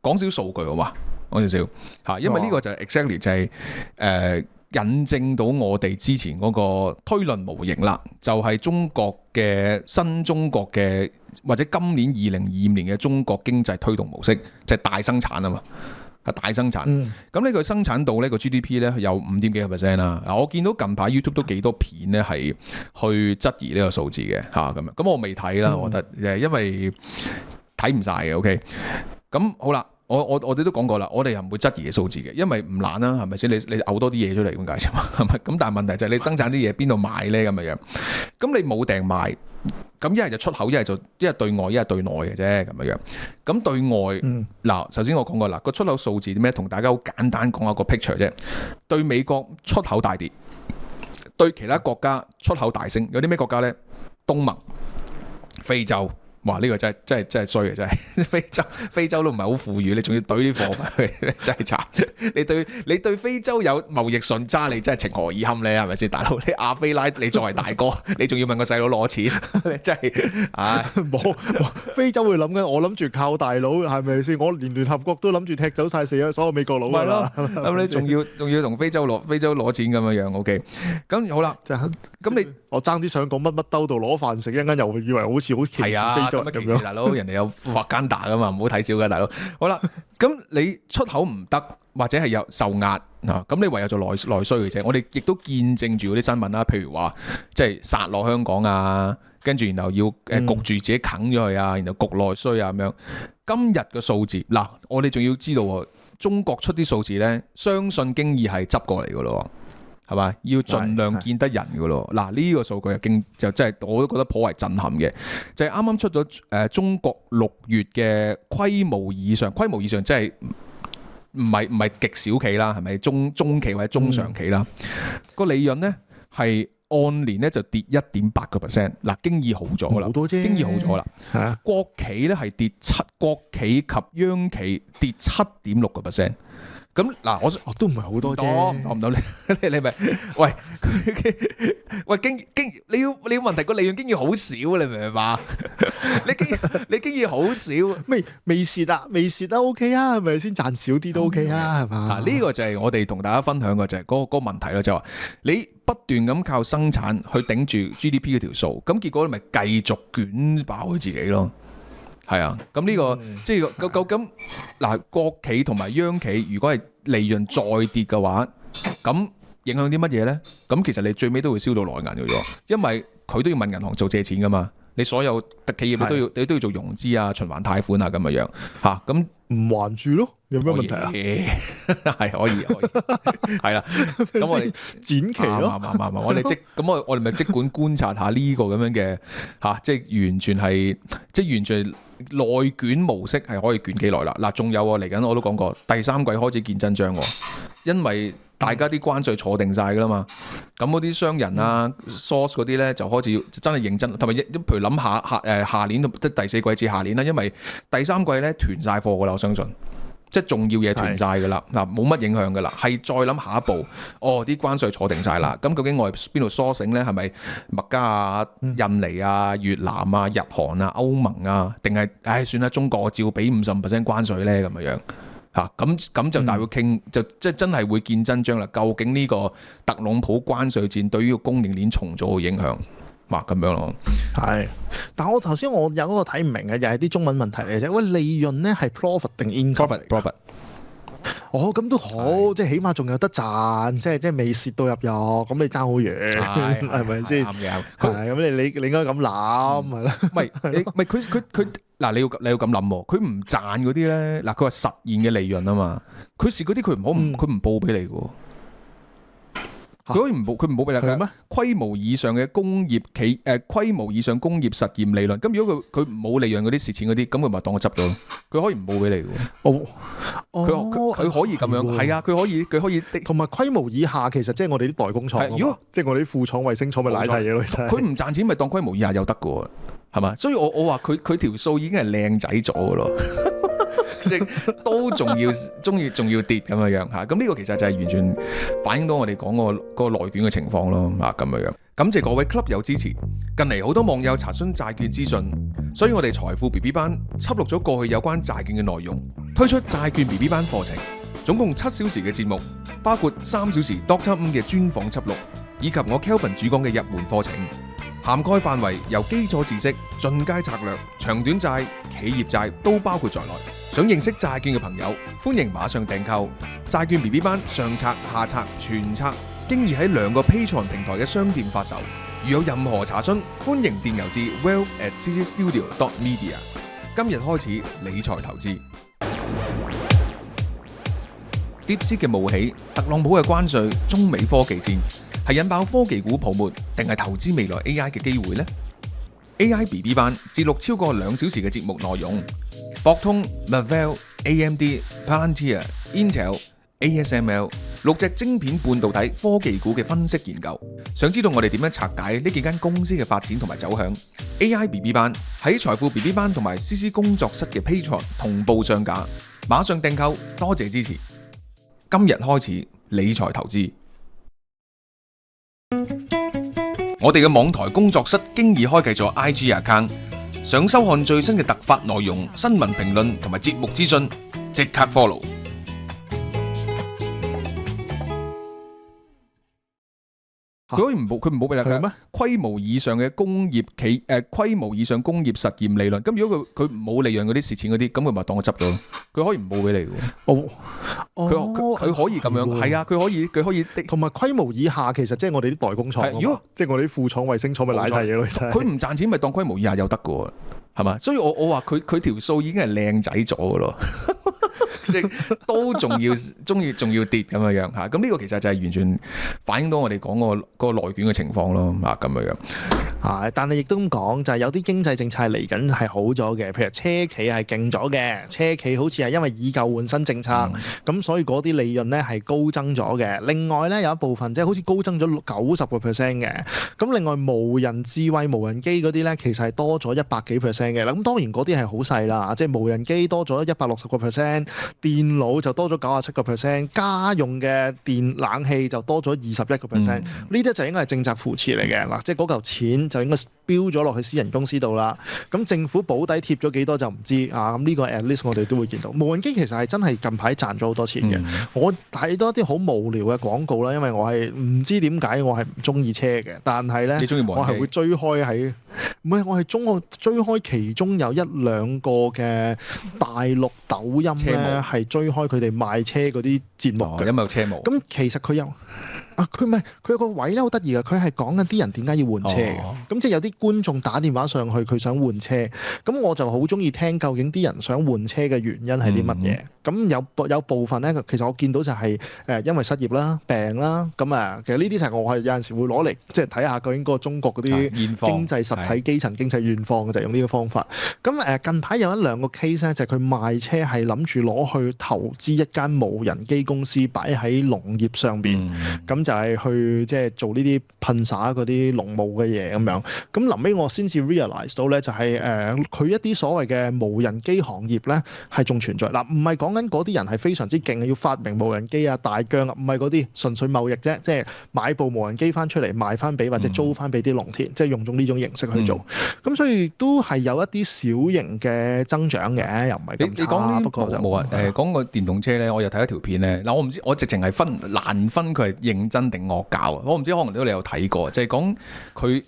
講少數據好嘛？講少少嚇，因為呢個就係 exactly 就係引證到我哋之前嗰個推論模型啦，就係中國嘅新中國嘅或者今年2025年嘅中國經濟推動模式，就係大生產啊嘛，係大生產。咁呢個生產度呢個 GDP 呢有5.幾個 percent 啦。嗱，我見到近排 YouTube 都幾多片呢係去質疑呢個數字嘅嚇咁樣。咁我未睇啦，我覺得因為睇唔晒嘅 OK。咁好啦。我哋都講過啦，我哋又唔會質疑嘅數字嘅，因為唔難啦，係咪先？你嘔多啲嘢出嚟咁解啫嘛，係咪？咁但係問題就係你生產啲嘢邊度賣咧咁嘅樣，咁你冇訂賣，咁一係就出口，一係對外，一係對內嘅啫咁嘅樣。咁對外嗱，首先我講過啦，個出口數字啲咩，同大家好簡單講一個 picture 啫。對美國出口大跌，對其他國家出口大升，有啲咩國家咧？東盟、非洲。哇！呢個真係衰嘅，真係非洲都唔係好富裕，你仲要懟啲貨翻去，真係慘。你對非洲有貿易順差，你真係情何以堪咧？係咪先，大佬？你亞非拉，你作為大哥，你仲要問個細佬攞錢，你真係唉！冇非洲會諗緊，我諗住靠大佬係咪先？我連聯合國都諗住踢走晒所有美國佬㗎啦。咁你仲要同非洲攞錢咁樣樣 ？OK， 咁好啦，咁你我爭啲想講乜兜度攞飯食，一陣間又以為好似好歧視非洲咁樣。大佬，人哋有瓦干達噶嘛，唔好睇小噶，大佬。好啦，咁你出口唔得，或者係有受壓啊，咁你唯有做內需嘅啫。我哋亦都見證住嗰啲新聞啦，譬如話即係殺落香港啊，跟住然後要焗住自己啃咗佢啊，然後焗內需啊咁樣。今日嘅數字嗱，我哋仲要知道中國出啲數字咧，相信經已係執過嚟噶咯。係嘛？要盡量見得人嘅咯。嗱，呢個數據就真係我都覺得頗為震撼嘅，就係啱啱出咗中國6月嘅規模以上即係唔係極小企啦，係咪中企或者中上企啦？個利潤咧係按年咧就跌 1.8%。嗱，經已好咗啦，好多啫，經已好咗啦。係啊，國企咧係跌國企及央企跌 7.6%。咁嗱，我都唔係好多啫，唔到你咪喂你要問題個利潤經已好少，你明唔明白？你經已好少，未蝕啊，未蝕都 OK 啊，係咪先賺少啲都 OK 啊，係嘛？嗱，呢個就係我哋同大家分享嘅就係嗰個問題咯，就係話你不斷咁靠生產去頂住 GDP 嗰條數，咁結果你咪繼續捲爆佢自己咯。係啊，咁呢個即係咁嗱，國企同埋央企如果係利潤再跌嘅話，咁影響啲乜嘢咧？咁其實你最尾都會燒到內銀嘅咗，因為佢都要問銀行做借錢噶嘛。你所有企業你都要做融資啊、循環貸款啊咁嘅樣嚇，咁唔還住咯，有咩問題啊？係可以，係啦。咁我哋展期咯，我哋咪即管觀察下呢個咁樣嘅嚇，即係完全內捲模式係可以捲幾耐啦。嗱，仲有嚟緊我都講過，第三季開始見真章喎，因為大家啲關稅坐定晒噶啦嘛，咁嗰啲商人啊、source 嗰啲咧就開始真係認真，同埋譬如諗下年即係第四季至下年啦，因為第三季咧囤晒貨噶啦，我相信即係重要嘢囤晒噶啦，嗱冇乜影響噶啦，係再諗下一步，啲關稅坐定晒啦，咁究竟我係邊度 sourcing 咧？係咪麥加啊、印尼啊、越南啊、日韓啊、歐盟啊，定係算啦，中國照俾55% 關稅咧咁樣？咁就大會傾，就即係真係會見真章啦。究竟呢個特朗普關稅戰對於個供應鏈重組嘅影響，咁樣咯。係，但係我頭先有嗰個睇唔明嘅，又係啲中文問題嚟嘅啫。喂，利潤咧係 profit 定 income？profit。咁都好，即係起碼仲有得賺，即係未蝕到入肉，咁你爭好遠，係咪先？啱嘅，係咁你應該咁諗係啦。唔係佢嗱，你要咁諗喎，佢唔賺嗰啲咧，嗱佢話實現嘅利潤啊嘛，佢蝕嗰啲佢唔報俾你嘅喎。佢可以唔報俾你嘅，規模以上嘅工業規模以上工業實驗利潤，咁如果佢冇利潤嗰啲蝕錢嗰啲，咁佢咪當我執咗咯？佢可以唔報俾你嘅。佢可以咁樣，係啊，佢可以同埋規模以下，其實即係我哋啲代工廠，如果即係我哋啲副廠、衛星廠咪賴曬嘢咯。佢唔賺錢咪當規模以下有得嘅喎，係嘛？所以我話佢條數已經係靚仔咗嘅咯。即都仲要跌咁樣嚇，咁呢個其實就係完全反映到我哋講個內卷嘅情況咯，咁樣。感謝各位 club 友支持。近嚟好多網友查詢債券資訊，所以我哋財富 BB 班輯錄咗過去有關債券嘅內容，推出債券 BB 班課程，總共7小時嘅節目，包括3小時 Dr. 5嘅專訪輯錄，以及我 Kelvin 主講嘅入門課程。涵蓋範圍由基礎知識、進階策略、長短債、企業債都包括在內。想認識債券嘅朋友，歡迎馬上訂購債券 BB 班上冊、下冊、全冊，經已喺2個 Patreon 平台嘅商店發售。如有任何查詢，歡迎電郵至 wealth@ccstudio.media。今日開始理財投資。DeepSeek 嘅冒起，特朗普嘅關稅，中美科技戰。係引爆科技股泡沫，定係投資未來 AI 嘅機會呢？ AI BB 班節錄超過2小時嘅節目內容，博通、Marvell、AMD、Palantir、Intel、ASML、6隻晶片半導體科技股嘅分析研究。想知道我哋點樣拆解呢幾間公司嘅發展同埋走向 ？AI BB 班喺財富 BB 班同埋 CC 工作室嘅 Patreon 同步上架，馬上訂購，多謝支持。今日開始理財投資。我哋嘅網台工作室經已開啟咗 IG account， 想收看最新嘅突發內容、新聞評論同埋節目資訊，即刻 follow。佢可以唔冇俾你睇咩？規模以上嘅工業規模以上工業實驗利潤。咁如果佢冇利潤嗰啲蝕錢嗰啲，咁佢咪當我執咗咯？佢可以唔冇俾你嘅。佢可以咁樣，係啊，佢可以同埋規模以下，其實即係我哋啲代工廠。如果即係我哋啲副廠、衛星廠咪賴晒嘢咯。其實佢唔賺錢咪當規模以下有得嘅喎，係嘛？所以我話佢條數已經係靚仔咗嘅咯。即都仲要跌咁樣樣嚇，咁呢個其實就係完全反映到我哋講個內卷嘅情況咯嚇，咁樣樣。係，但係亦都咁講，就係有啲經濟政策係嚟緊係好咗嘅，譬如車企係勁咗嘅，車企好似係因為以舊換新政策，咁所以嗰啲利潤咧係高增咗嘅。另外咧有一部分即係好似高增咗90%嘅，咁另外無人智慧無人機嗰啲咧其實係多咗100幾%嘅啦。咁當然嗰啲係好細啦，即係無人機多咗160%。電腦就多咗97%，家用嘅冷氣就多咗21%。呢啲就應該係政策扶持嚟嘅嗱，即係嗰嚿錢就應該標咗落去私人公司度啦。咁政府保底貼咗幾多就唔知啊。咁呢個 at least 我哋都會見到。無人機其實係真係近排賺咗好多錢嘅。我睇多啲好無聊嘅廣告啦，因為我係唔知點解我係唔中意車嘅，但係咧我係會追開喺，唔係我係追開其中有1、2個嘅大陸抖音咧。係追開佢哋賣車嗰啲節目嘅，因為有車模。咁其實佢有佢唔係佢有個位咧好得意嘅，佢係講緊啲人點解要換車嘅。咁即係有啲觀眾打電話上去，佢想換車。咁我就好中意聽究竟啲人想換車嘅原因係啲乜嘢。咁有部分咧，其實我見到就係因為失業啦、病啦。咁其實呢啲就係我係有陣時會攞嚟即係睇下究竟個中國嗰啲經濟實體、基層經濟現況嘅，就係用呢個方法。咁近排有1、2個 case 咧，就係佢賣車係諗住攞去投資一間無人機公司，擺喺農業上邊。咁就係去即係做呢啲噴灑嗰啲農務嘅嘢咁樣。咁臨尾我先至 realize 到咧，就係佢一啲所謂嘅無人機行業咧係仲存在嗱，唔係講緊嗰啲人係非常之勁要發明無人機啊、大疆啊，唔係嗰啲，純粹貿易啫，即係買部無人機翻出嚟賣翻俾或者租翻俾啲農田，即係用呢種形式去做。咁所以都係有一啲小型嘅增長嘅，又唔係咁差。不過就冇啊。講個電動車咧，我又睇一條片咧。嗱，我唔知我直情係難分佢係認真定惡搞啊！我唔知可能都你有睇過，就係講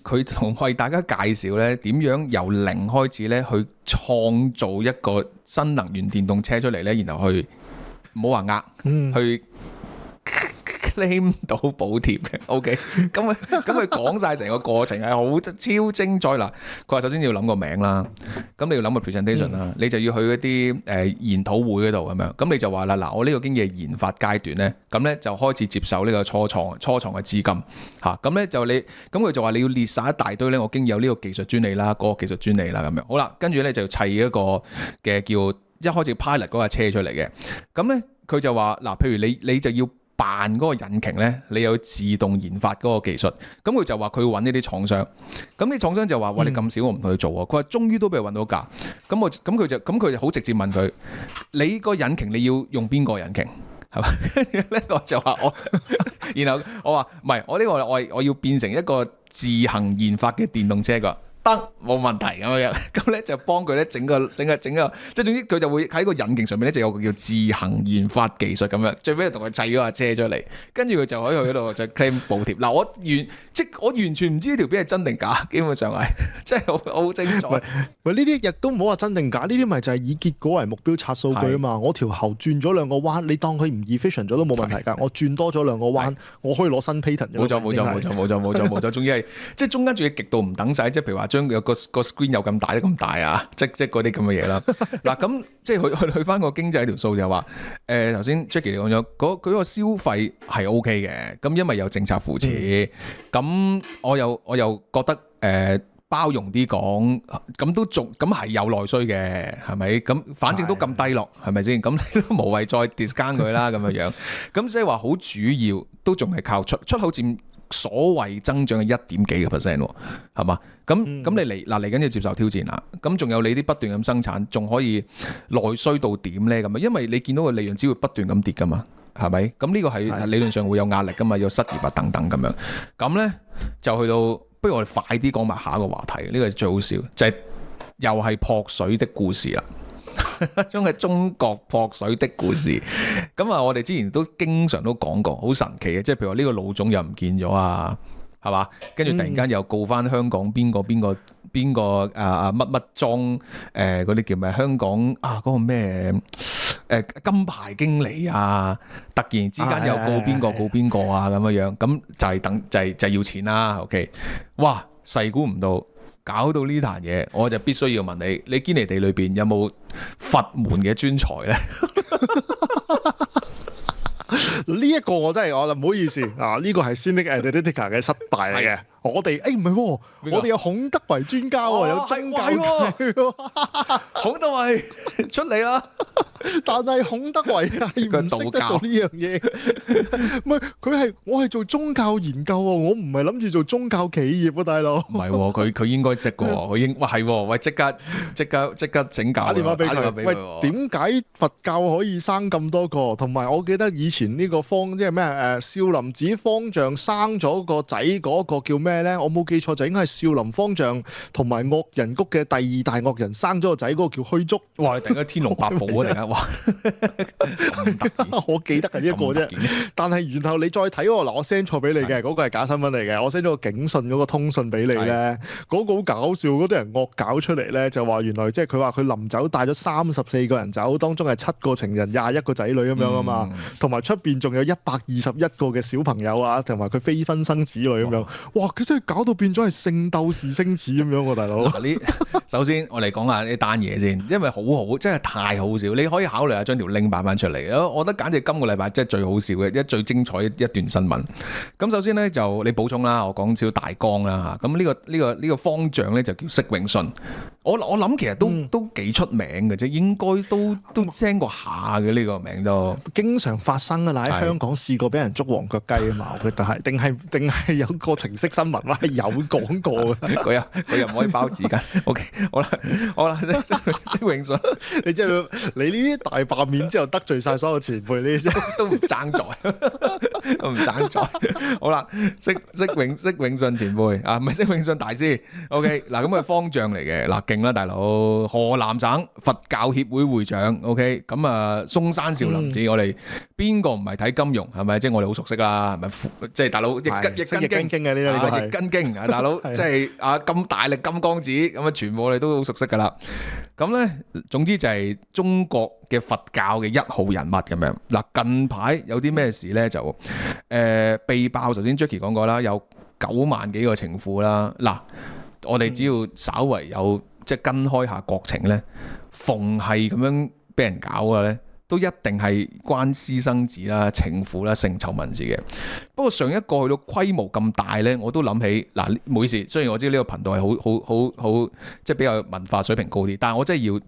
佢同為大家介紹咧點樣由零開始咧去創造一個新能源電動車出嚟咧，然後去唔好話去claim 到補貼嘅，OK，咁佢講晒成個過程係好超精彩啦。佢話首先要諗個名啦，咁你要諗個 presentation 啦，你就要去一啲研討會嗰度咁樣，咁你就話啦，嗱，我呢個經驗研發階段咧，咁咧就開始接受呢個初創嘅資金嚇，咁咧就咁佢就話你要列晒一大堆咧，我經有呢個技術專利啦，嗰個技術專利啦咁樣，好啦，跟住咧就砌一個嘅叫一開始 pilot 嗰架車出嚟嘅，咁咧佢就話嗱，譬如你就要扮嗰個引擎咧，你有自動研發嗰個技術，咁佢就話佢要揾呢啲廠商，咁啲廠商就話：喂，你咁少我唔同佢做啊！佢話終於都俾佢揾到價，咁佢就好直接問佢：你個引擎你要用邊個引擎？係嘛？跟住咧我就話我，然後我話唔係，我呢個我要變成一個自行研發嘅電動車㗎。得冇問題咁樣，咁咧就幫佢咧整個，即係總之佢就會喺個引擎上面咧就有個叫自行研發技術咁樣，最尾就同佢砌咗架車出嚟，跟住佢就可以去嗰度就 claim 補貼。嗱，我完全唔知呢條片係真定假，基本上係真係好精彩。喂，呢啲亦都唔好話真定假，呢啲咪就係以結果為目標刷數據啊嘛。我條喉轉咗2個彎，你當佢唔 efficient 咗都冇問題㗎。我轉多咗2個彎，我可以攞新 patent。冇錯，仲要係即係中間仲要極度唔等使，即係譬如話。將個 screen 有咁大得咁大啊！即嗰啲咁嘅嘢啦。嗱，咁即係去翻個經濟條數就話，頭先 Jackie 你講咗，佢個消費係 OK 嘅。咁因為有政策扶持，咁我又覺得包容啲講，咁都仲咁係有內需嘅，係咪？咁反正都咁低落，係咪先？咁你都無謂再 discount 佢啦，咁樣。咁即係話好主要都仲係靠出口佔所謂增長嘅1.幾個 percent 喎，係嘛？咁你嚟緊要接受挑戰啦。咁仲有你啲不斷咁生產，仲可以內需到點咧？咁啊，因為你見到個利潤只會不斷咁跌噶嘛。係咪？咁呢個係理論上會有壓力噶嘛，有失業啊等等咁樣。咁呢，就去到，不如我哋快啲講埋下一個話題。呢個係最好笑，就係又係撲水的故事啦。將係中國撲水的故事。咁啊，我哋之前都經常都講過，好神奇嘅，即係譬如話呢個老總又唔見咗啊，係嘛？跟住突然間又告翻香港邊個乜乜莊嗰啲叫咩？香港啊嗰個咩？金牌經理啊，突然之間又告邊個啊咁樣，咁就係要錢啦。OK， 哇，細估唔到，搞到呢壇嘢，我就必須要問你堅尼地裏邊有冇佛門嘅專才咧？呢一個我真係唔好意思啊，呢個係 Cynic Analytica 嘅失敗嚟嘅。我哋唔係喎，我哋有孔德維專家喎，有宗教孔德維出嚟啦。但係孔德維係唔識得做呢樣嘢，唔係我係做宗教研究喎，我唔係諗住做宗教企業喎，大佬。唔係喎，佢應該識嘅喎，佢應係喎，喂即刻請教，打電話俾佢。喂，點解佛教可以生咁多個？同埋我記得以前呢個即係咩少林寺方丈生咗個仔嗰個叫咩咧？我冇記錯就應該係少林方丈同埋惡人谷嘅第二大惡人生咗個仔，嗰個叫虛竹。哇！你突然間天龍八部啊，突然間哇！我記得係呢一個啫，但係然後你再睇喎，嗱我 send 錯俾你嘅嗰個係假新聞嚟嘅，我 send 咗個警訊嗰個通訊俾你咧，嗰個好搞笑，嗰啲人惡搞出嚟咧就話原來即係佢話佢臨走帶咗34個人走，當中係7個情人、21個仔女咁樣啊嘛，同埋出邊仲有121個嘅小朋友啊，同埋佢非婚生子女咁樣，哇！佢真係搞到變咗係聖鬥士星矢咁樣喎，大佬。首先我哋講下呢單嘢先，因為好真係太好笑，你可以考慮下將條 link 擺翻出嚟。我覺得簡直今個禮拜真係最好笑嘅最精彩一段新聞。咁首先呢，就你補充啦，我講少大綱啦嚇。咁呢個方丈呢，就叫釋永信。我諗其實都幾出名嘅啫，應該都聽過下嘅呢個名都經常發生㗎啦。喺香港試過俾人捉黃腳雞啊嘛，我覺得係定係有個程式新聞話係有講過嘅。佢又唔可以包紙巾。OK， 好啦，釋永信，你即係你呢啲大罷免之後得罪晒所有前輩，呢都唔爭在，都唔爭在。好啦，釋永信前輩啊，唔係釋永信大師。OK， 嗱咁佢係方丈嚟嘅，嗱勁啦大佬，河南省佛教協會會長。OK， 咁啊嵩山少林寺，我哋邊個唔係睇金融係咪？即係我哋好熟悉啦，係咪？即係大佬易筋經嘅呢個易筋經啊，大佬即係啊咁大力金剛指咁啊，全部我哋都好熟悉噶啦。咁咧，總之就係中國嘅佛教嘅1號人物咁樣。嗱，近排有啲咩事咧？就被爆，首先 Jackie 講過啦，有9萬幾個情婦啦。嗱，我哋只要稍為有即係跟開下國情咧，逢係咁樣俾人搞嘅咧，都一定係關私生子啦、情婦啦、性醜聞事嘅。不過上一個去到規模咁大咧，我都諗起嗱，唔好意思，雖然我知呢個頻道係好即係比較文化水平高啲，但係我真係要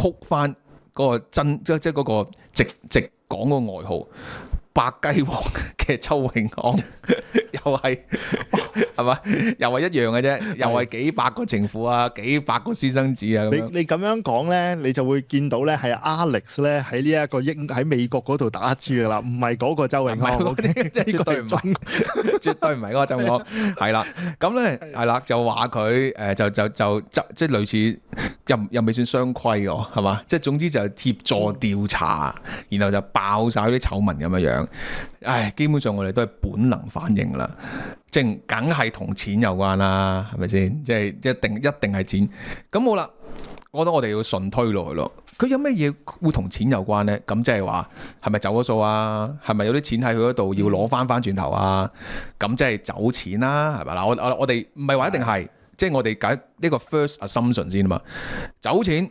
曲翻嗰個即係嗰個直講個外號白雞王嘅周永康，又係咪？又係一樣嘅啫，又係幾百個情婦啊，幾百個私生子啊。你咁樣講咧，你就會見到咧係 Alex 咧喺呢一個喺美國嗰度打乞嗤噶啦，唔係嗰個周永康，即係絕對唔係，絕對唔係嗰個周永康。係啦，咁咧係啦，就話佢就即係類似又未算雙規喎，係嘛？即係總之就係協助調查，然後就爆晒啲醜聞咁樣樣。唉，基本上我哋都係本能反應啦，即係梗係同錢有關啦，係咪先？即係一定係錢。咁好啦，我覺得我哋要順推落去咯。佢有咩嘢會同錢有關呢？咁即係話係咪走咗數啊？係咪有啲錢喺佢嗰度要攞翻轉頭啊？咁即係走錢啦，係咪嗱？我哋唔係話一定係，即係我哋解呢個 first assumption 先啊嘛。走錢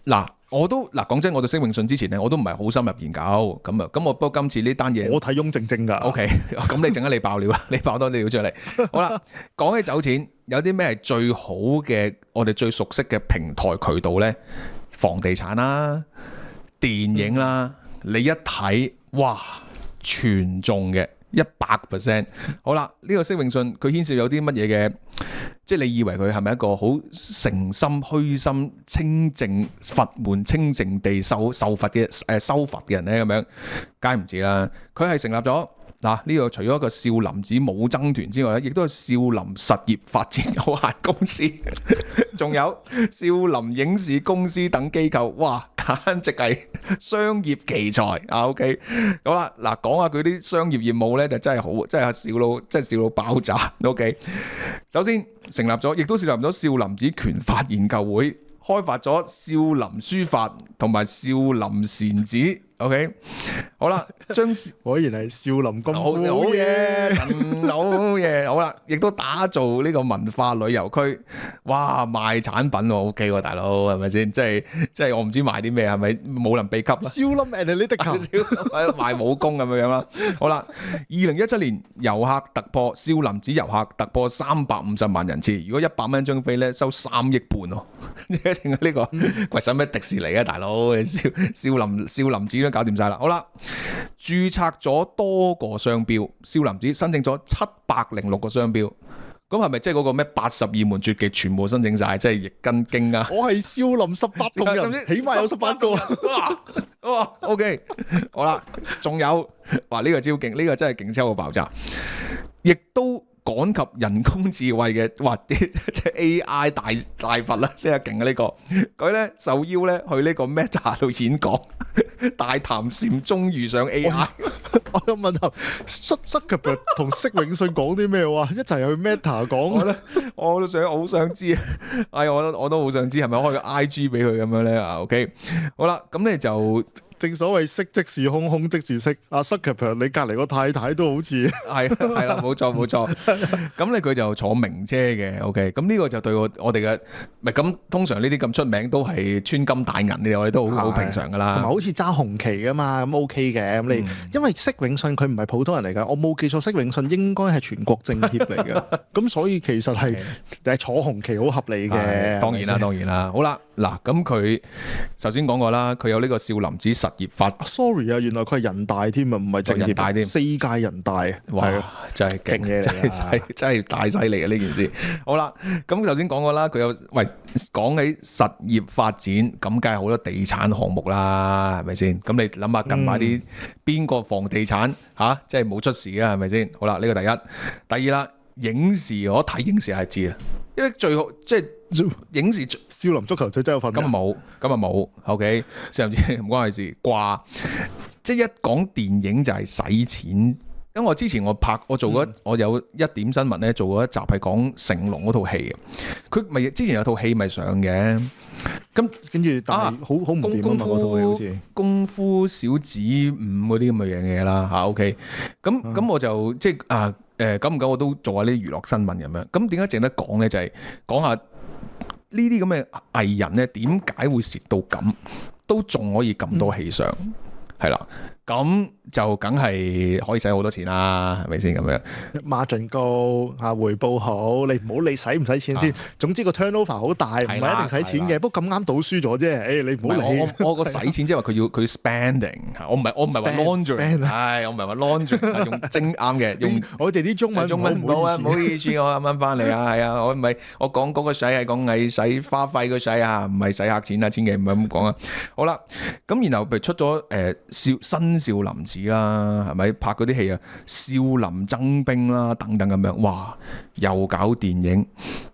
嗱。講真，我對釋永信之前咧，我都唔係好深入研究咁我不過今次呢單嘢，我睇雍正㗎。OK， 咁你陣間你爆料啦，你爆多啲料出嚟。好啦，講起走錢，有啲咩係最好嘅，我哋最熟悉嘅平台渠道呢？房地產啦、電影啦，你一睇，哇，全中嘅100%。好啦，呢個釋永信佢牽涉有啲乜嘢嘅？即係你以為佢係咪一個好誠心虛心清淨佛門清淨地修佛嘅人呢？咁樣，梗係唔知啦。佢係成立咗。嗱，呢個除咗一個少林寺武僧團之外咧，亦都係少林實業發展有限公司，仲有少林影視公司等機構，哇，簡直係商業奇才啊 ！OK， 好啦，嗱，講下佢啲商業業務咧，就真係好，真係笑到爆炸。OK， 首先成立咗，亦都成立咗少林寺拳法研究會，開發咗少林書法同埋少林禪寺。OK， 好啦，果然係少林功夫，好嘢，好嘢，好啦，亦都打造呢個文化旅遊區，哇，賣產品喎 ，OK 喎，大佬係咪先？即係我唔知賣啲咩，係咪武林秘笈啦？少林 Analytica 賣武功咁樣啦。好啦，2017年遊客突破少林寺遊客突破350萬人次，如果100蚊張飛咧，收3億半喎，淨係呢個鬼使咩迪士尼啊，大佬，少林寺搞掂晒啦，好啦，註冊咗多個商標，少林寺申請咗706個商標，咁係咪即係嗰個咩82門絕技全部申請晒，即係易筋經啊？我係少林18銅人，起碼有18個。哇 ，OK， 好啦，仲有，哇，呢個招勁，呢個真係勁抽到爆炸，亦都趕及人工智慧嘅，哇！即係 AI 大佛啦，呢個勁啊！呢個佢咧受邀咧去呢個 Meta 度演講，大談禪宗遇上 AI。我有問下，Zuckerberg 同釋永信講啲咩話？一齊去 Meta 講。我都好想知，我都好想知，係咪開個 IG 俾佢咁樣咧啊 ？OK， 好啦，咁咧就。正所謂色即是空，空即是色。阿 Zuckerberg 你隔離個太太都好似係啦，冇錯。咁咧佢就坐名車嘅 ，OK。咁呢個就對我哋嘅，唔係咁通常呢啲咁出名都係穿金戴銀呢，我哋都好平常噶啦。同埋好似揸紅旗噶嘛，咁 OK 嘅。咁你因為釋永信佢唔係普通人嚟㗎，我冇記錯，釋永信應該係全國政協嚟㗎。咁所以其實係坐紅旗好合理嘅。當然啦。好啦，嗱咁佢首先講過啦，佢有呢個少林寺實業法。Sorry 啊，原來佢係人大添啊，唔係政協，人大添，4屆人大。哇，真係勁嘢，真係大犀利啊！呢件事。好啦，咁頭先講過啦，佢有講起實業發展，咁梗係好多地產項目啦，係咪先？咁你諗下近排啲邊個房地產嚇，即係冇出事啊？係咪先？好啦，呢個第一，第二啦，影視我睇影視係知啊，因為最好即係。影視少林足球隊真有份，今日冇 OK， 少林寺唔關佢事掛，即係一講電影就係使錢。因為我之前我做過我有一點新聞咧，做過一集係講成龍嗰套戲嘅，佢咪之前有套戲咪上嘅，咁跟住但係好唔掂啊嘛，嗰套戲好似功夫小子5嗰啲咁嘅嘢啦嚇 OK， 咁我就即係久唔久我都做下啲娛樂新聞咁樣，咁點解淨得講咧？就係講下。呢啲咁嘅藝人咧，點解會蝕到咁，都仲可以咁多戲上，係啦，咁就梗係可以使好多錢啦，係咪先咁樣？margin高嚇，回報好，你唔好理使唔使錢先。總之個 turnover 好大，唔係一定使錢嘅。不過咁啱賭輸咗啫，誒你唔好理。我個使錢即係話佢 spending， 我唔係話 laundry， 係我唔係話 laundry， 用精啱嘅，用我哋啲中文唔好啊，唔好意思，我啱啱翻嚟啊，係啊，我唔係我講嗰個使係講係使花費個使啊，唔係使客錢啊，千祈唔係咁講啊。好啦，咁然後譬如出咗新少林寺啦，係咪拍嗰啲戲啊？少林僧兵啦，等等咁樣，哇！又搞電影，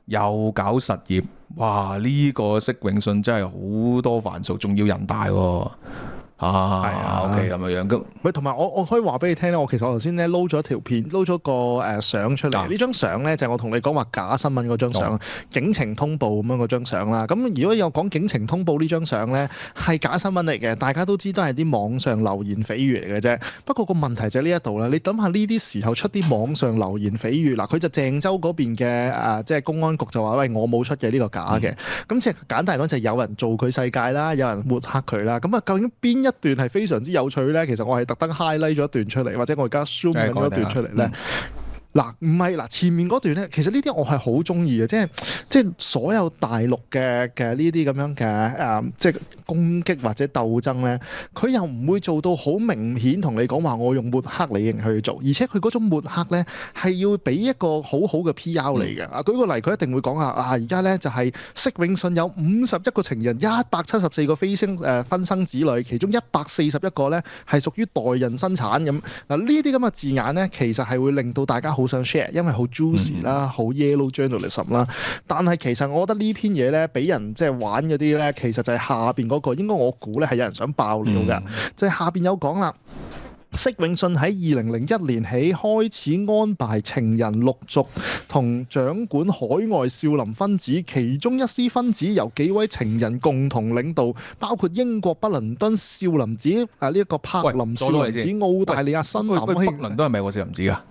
又搞實業，哇！呢個釋永信真係好多範疇，仲要人大喎。係啊 ，OK 咁樣咁。喂，同埋我可以話俾你聽咧，我其實我頭先咧撈咗條片，撈咗個相出嚟。呢張相咧就係我同你講話假新聞嗰張相，警情通報咁樣嗰張相啦。咁如果有講警情通報呢張相咧，係假新聞嚟嘅，大家都知都係啲網上流言蜚語嚟嘅啫。不過個問題就喺呢一度啦，你諗下呢啲時候出啲網上流言蜚語，嗱佢就鄭州嗰邊嘅即係公安局就話喂，我冇出嘅呢個假嘅。咁即係簡單嚟講就係有人做佢世界啦，有人抹黑佢啦。咁啊究竟邊一段係非常之有趣咧？其實我係特登 highlight 咗一段出嚟，或者我而家 zoom 緊咗一段出嚟咧。嗱，唔係嗱，前面嗰段咧，其實呢啲我係好中意嘅，即係所有大陸嘅呢啲咁樣嘅即係攻擊或者鬥爭咧，佢又唔會做到好明顯同你講話我用抹黑理型去做，而且佢嗰種抹黑咧係要俾一個好好嘅 PR 嚟嘅。舉個例，佢一定會講下而家咧就係釋永信有51個情人，174個婚生子女，其中141個咧係屬於代孕生產咁。嗱，呢啲咁嘅字眼咧，其實係會令到大家好想 share， 因為好 juicy 啦，好 yellow journalism 啦。但係其實我覺得呢篇嘢咧，俾人即係玩嗰啲咧，其實就係下邊嗰個，應該我估咧係有人想爆料嘅，就係下邊有講啦。釋永信喺2001年起開始安排情人陸續同掌管海外少林分子，其中一絲分子由幾位情人共同領導，包括英國北倫敦少林寺呢一個柏林少林寺、澳大利亞新南希。北倫敦係咪有個少林寺啊？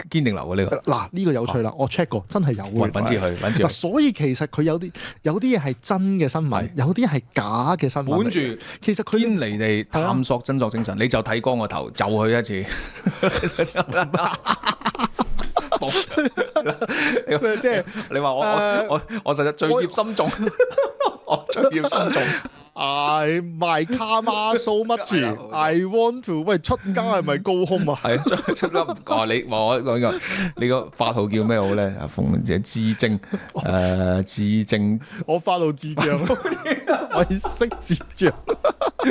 堅定流嘅呢個嗱，呢個有趣啦，我 check 過，真係有嘅。揾次去。所以其實佢有啲嘢係真嘅新聞，有啲係假嘅新聞。本住其實佢堅離地探索真確精神，你就睇光個頭，就去一次。即係你話我實在罪孽深重，我罪孽深重。I my karma so much. I want to 喂出家係咪高空啊？係出家唔講你話我講個你個法號叫咩好咧？馮姐智正智正，我法號智障，我識智障。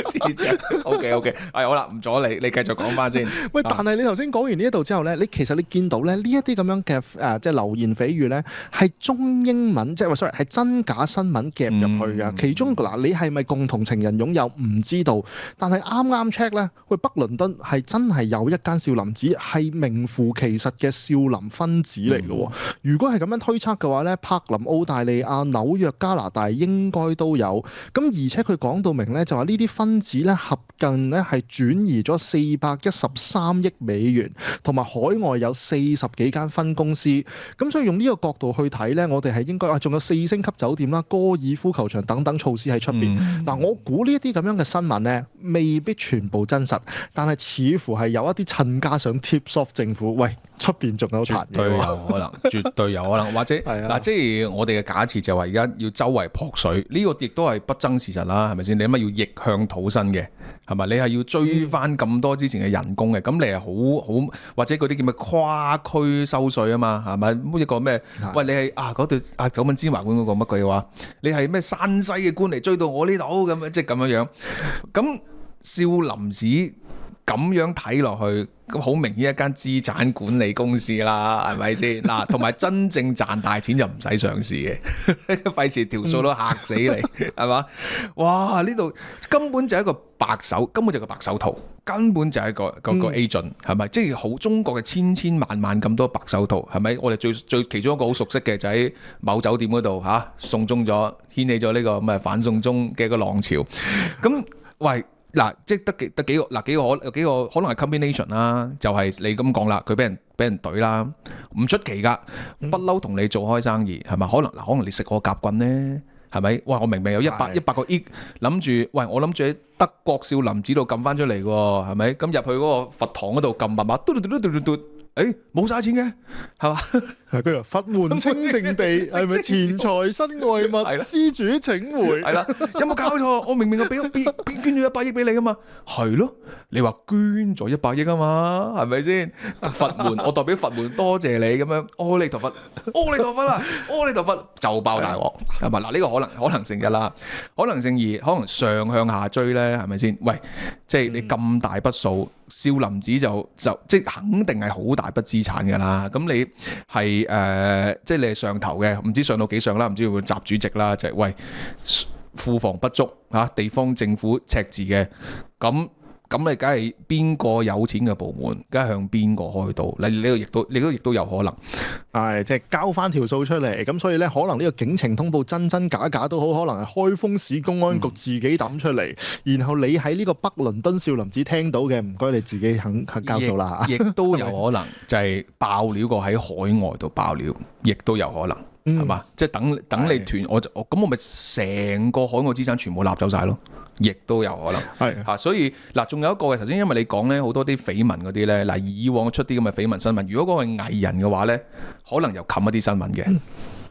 智障 OK 好啦，唔阻你繼續講翻先。喂，但係你頭先講完呢一度之後咧，其實你見到咧呢一啲咁樣嘅即係流言蜚語咧，係中英文即係sorry 係真假新聞夾入去嘅。其中嗱，你係咪共同情人擁有唔知道，但係啱 check 咧，喂，北倫敦係真係有一間少林寺係名副其實嘅少林分子嚟嘅。如果係咁樣推測嘅話咧，柏林、澳大利亞、紐約、加拿大應該都有。咁而且佢講到明咧，就話呢啲分子咧合近咧係轉移咗413億美元，同埋海外有40幾間分公司。咁所以用呢個角度去睇咧，我哋係應該仲有4星級酒店啦、高爾夫球場等等措施喺出邊。嗱，我估呢一啲咁樣嘅新聞咧，未必全部真實，但係似乎係有一啲趁家想 tips off 政府，喂，出邊仲有殘嘢。絕對有可能，絕對有可能，或者嗱，即係我哋嘅假設就係話而家要周圍撲水，呢個亦都係不爭事實啦，係咪先？你乜要逆向討薪嘅，係咪？你係要追翻咁多之前嘅人工嘅，咁你係好或者嗰啲叫咩跨區收稅啊嘛，係咪？一個咩？喂，你係嗰對九品芝麻官嗰個乜鬼話？你係咩山西嘅官嚟追到我呢度咁樣，即係咁樣樣。咁少林寺咁樣睇落去，咁好明顯一間資產管理公司啦，係咪先？嗱，同埋真正賺大錢就唔使上市嘅，費事條數都嚇死你，係嘛？哇！呢度根本就係一個白手，根本就係個白手套，根本就係個 agent，係咪？即係好中國嘅千萬咁多白手套，係咪？我哋最其中一個好熟悉嘅就喺某酒店嗰度送中咗，掀起咗呢個咁嘅反送中嘅一個浪潮。咁喂。嗱，即係得幾個可能係 combination 啦，就係你咁講啦，佢俾人懟啦，唔出奇噶，不嬲同你做開生意係咪？可能你食我夾棍咧，係咪？哇！我明明有100個億，諗住我諗住喺德國少林寺度撳翻出嚟喎，係咪？咁入去嗰個佛堂嗰度撳密碼，嘟，冇晒錢嘅，係嘛？係佢話佛門清淨地，係咪錢財身外物？施主請回。係啦，有冇搞錯？我明明捐咗100億俾你噶嘛？係咯，你話捐咗100億啊嘛？係咪先？佛門，我代表佛門多謝你咁樣。阿彌陀佛，阿彌陀佛啦，阿彌陀佛就爆大鑊，係咪？嗱，呢個可能性一啦，可能性二，可能上向下追咧，係咪先？喂，即係你咁大筆數。少林寺就即係肯定係好大筆資產㗎啦，咁你係即係你係上頭嘅，唔知上到幾上啦，唔知會習主席啦，就係喂庫房不足地方政府赤字嘅，咁你梗係邊個有錢嘅部門，梗係向邊個開刀？你呢個亦都有可能，係即係交翻條數出嚟。咁所以咧，可能呢個警情通報真假都好，可能係開封市公安局自己抌出嚟，然後你喺呢個北倫敦少林寺聽到嘅，唔該你自己肯交數啦。亦都有可能就係爆料過喺海外度爆料，亦都有可能。係嘛？即係等你團，咁我咪成個海外資產全部立走晒咯，亦都有可能係嚇。所以嗱，仲有一個嘅頭先，因為你講咧好多啲緋聞嗰啲咧，嗱以往出啲咁嘅緋聞新聞，如果嗰個係藝人嘅話咧，可能又冚一啲新聞嘅。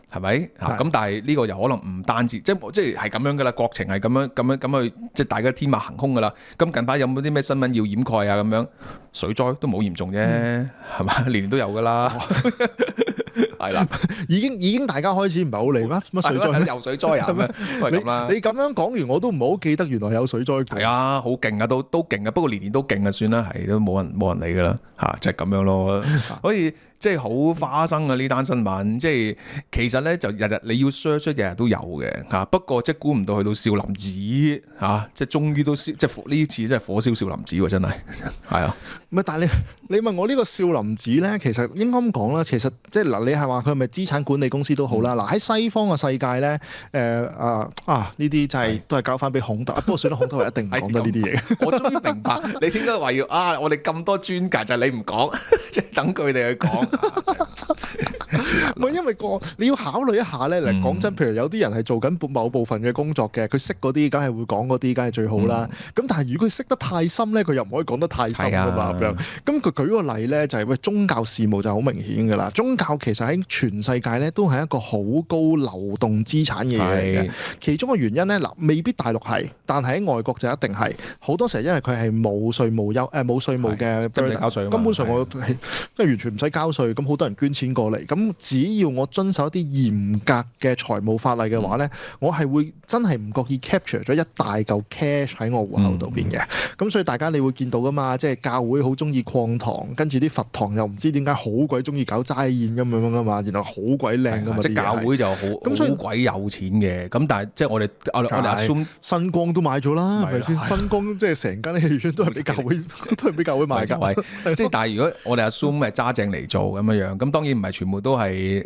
係咪嚇？咁但係呢個又可能唔單止，即係係咁樣噶啦，國情係咁樣去，即係大家天馬行空噶啦。咁近排有冇啲咩新聞要掩蓋啊？咁樣水災都冇嚴重啫，係嘛？年年都有噶啦，係啦，已經大家開始唔係好嚟咩？乜水災？有水災啊？都係咁啦。你咁樣講完，我都唔係好記得原來有水災過。係啊，好勁啊，都勁啊。不過年年都勁啊，算啦，係都冇人理噶啦嚇，即係咁樣咯。所以即係好花生啊！呢單新聞即係其實咧就日日你要 search 日日都有嘅嚇，不過即係估唔到去到少林寺嚇，即係終於都即係呢次真係火燒少林寺喎，真係係啊！唔係，但係你問我呢個少林寺咧，其實應該咁講啦，其實即係嗱，你係話佢係咪資產管理公司都好啦。嗱喺西方嘅世界咧，呢啲真係都係交翻俾孔德。不過算啦，孔德係一定唔講得呢啲嘢。我終於明白你點解話要我哋咁多專家就係你唔講，即係等佢哋去講。唔係因為你要考慮一下咧。嚟講真，譬如有啲人係做緊某部分嘅工作嘅，佢識嗰啲，梗係會講嗰啲，梗係最好啦。咁但係如果佢識得太深咧，佢又唔可以講得太深噶嘛。咁樣咁佢舉個例咧，就係喂宗教事務就好明顯噶啦。宗教其實喺全世界咧都係一個好高流動資產嘅嘢嚟嘅。其中嘅原因咧，未必大陸係，但係喺外國就一定係。好多時候因為佢係冇稅務冇稅務嘅，根本上我即係完全唔使交稅。咁好多人捐錢過嚟，咁只要我遵守一啲嚴格嘅財務法例嘅話咧，我係會真係唔覺意 capture 咗一大嚿 cash 喺我戶口度邊嘅。咁所以大家你會見到噶嘛，即係教會好中意擴堂，跟住啲佛堂又唔知點解好鬼中意搞齋宴咁樣噶嘛，然後好鬼靚噶嘛。即係教會就好鬼有錢嘅，咁但係即係我哋 assume 新光都買咗啦，係咪先？新光即係成間戲院都係俾教會，都係俾教會買㗎。即係但係如果我哋 assume 係揸正嚟做咁樣，咁當然唔係全部都係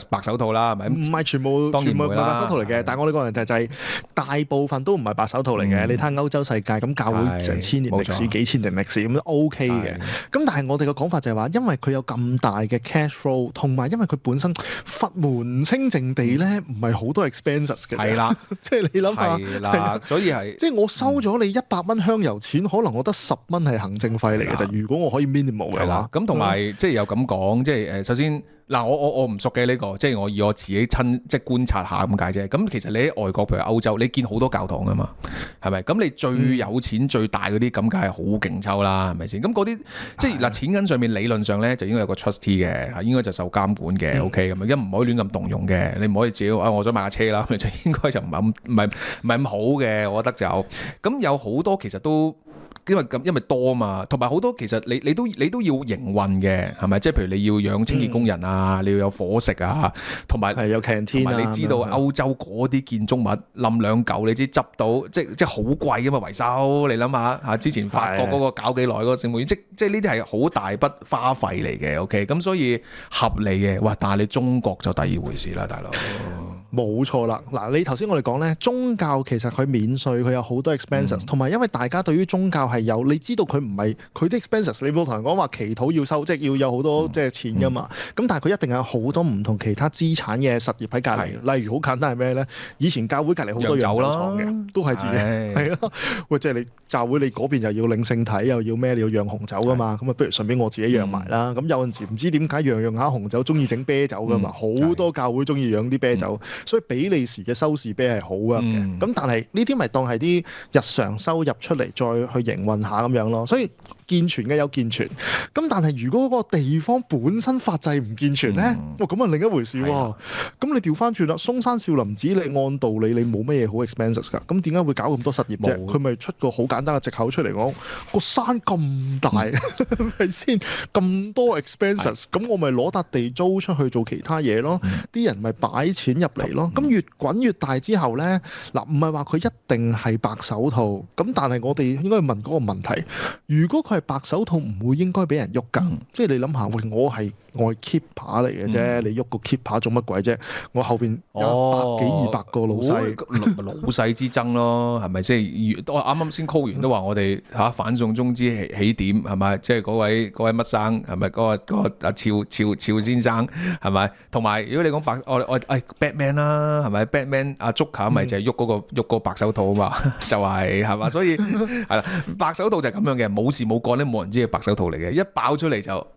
白手套啦，係咪？唔係全部唔係白手套嚟嘅，但係我哋個人就係大部分都唔係白手套嚟嘅。你睇下歐洲世界咁，教會成千年歷史、幾千年歷史咁都 OK 嘅。咁但係我哋嘅講法就係話，因為佢有咁大嘅 cash flow， 同埋因為佢本身佛門清淨地咧，唔係好多 expenses 嘅。係啦，即係你諗下，係啦，所以係即係我收咗你100蚊香油錢，可能我得10蚊係行政費嚟嘅啫。如果我可以 minimal 嘅話，咁同埋即係又咁講，即係首先。嗱，我唔熟嘅呢個，即係我以我自己即係觀察下咁解啫。咁其實你喺外國，譬如歐洲，你見好多教堂噶嘛，係咪？咁你最有錢最大嗰啲，咁梗係好勁抽啦，係咪先？咁嗰啲即係嗱，錢銀上面理論上咧就應該有個 trustee 嘅，應該就受監管嘅，OK 咁樣，唔可以亂咁動用嘅。你唔可以自己我想買架車啦，咁就應該就唔係咁好嘅，我覺得就咁有好多其實都。因為多嘛，同埋好多其實你都要營運嘅，係咪？即係譬如你要養清潔工人啊，你要有伙食啊，同埋有 canteen 啊，同埋你知道歐洲嗰啲建築物冧2嚿，你知執到即係好貴噶嘛維修，你諗下嚇，之前法國嗰個搞幾耐嗰個聖母院，即係呢啲係好大筆花費嚟嘅 ，OK， 咁所以合理嘅，哇！但係你中國就第二回事啦，大佬。冇錯啦，嗱，你頭先我哋講咧，宗教其實佢免稅，佢有好多 expenses，同埋因為大家對於宗教係有，你知道佢唔係佢啲 expenses，你冇同人講話祈禱要收，即係要有好多即係錢噶嘛，咁但係佢一定有好多唔同其他資產嘅實業喺隔離，例如好簡單係咩咧？以前教會隔離好多洋酒廠嘅，都係自己係咯，喂，即係你教會你嗰邊又要領聖體，又要咩？你要釀紅酒噶嘛，咁啊不如順便我自己釀埋啦。咁有陣時唔知點解釀下紅酒，中意整啤酒噶嘛，好多教會中意釀啲啤酒。所以比利時嘅收視啤係好嘅，咁但係呢啲咪當係啲日常收入出嚟，再去營運下咁樣咯。所以健全嘅有健全，咁但係如果嗰個地方本身法制唔健全咧，咁啊另一回事喎。咁你調翻轉啦，嵩山少林寺你按道理你冇乜嘢好 expenses 㗎，咁點解會搞咁多實業啫？佢咪出個好簡單嘅藉口出嚟講，個山咁大，係咪先咁多 expenses？咁我咪攞笪地租出去做其他嘢咯，啲人咪擺錢入嚟咯。咁越滾越大之後咧，嗱唔係話佢一定係白手套，咁但係我哋應該問嗰個問題，如果佢係為白手套唔會應該俾人喐㗎。即係你諗下，喂，我係 keeper 嚟嘅啫，你喐個 keeper 做乜鬼啫？我後邊有100幾200個老細，老細之爭咯，係咪先？我啱啱先 call 完都話我哋反送中之起點係咪？即係嗰位乜生係咪？嗰個阿邵先生係咪？同埋如果你講我 Batman 啦，係咪 Batman 阿 Joker 咪就係喐個白手套啊嘛，就係嘛？所以係啦，白手套就係咁樣嘅，冇事冇幹咧，冇人知係白手套嚟嘅，一爆出嚟就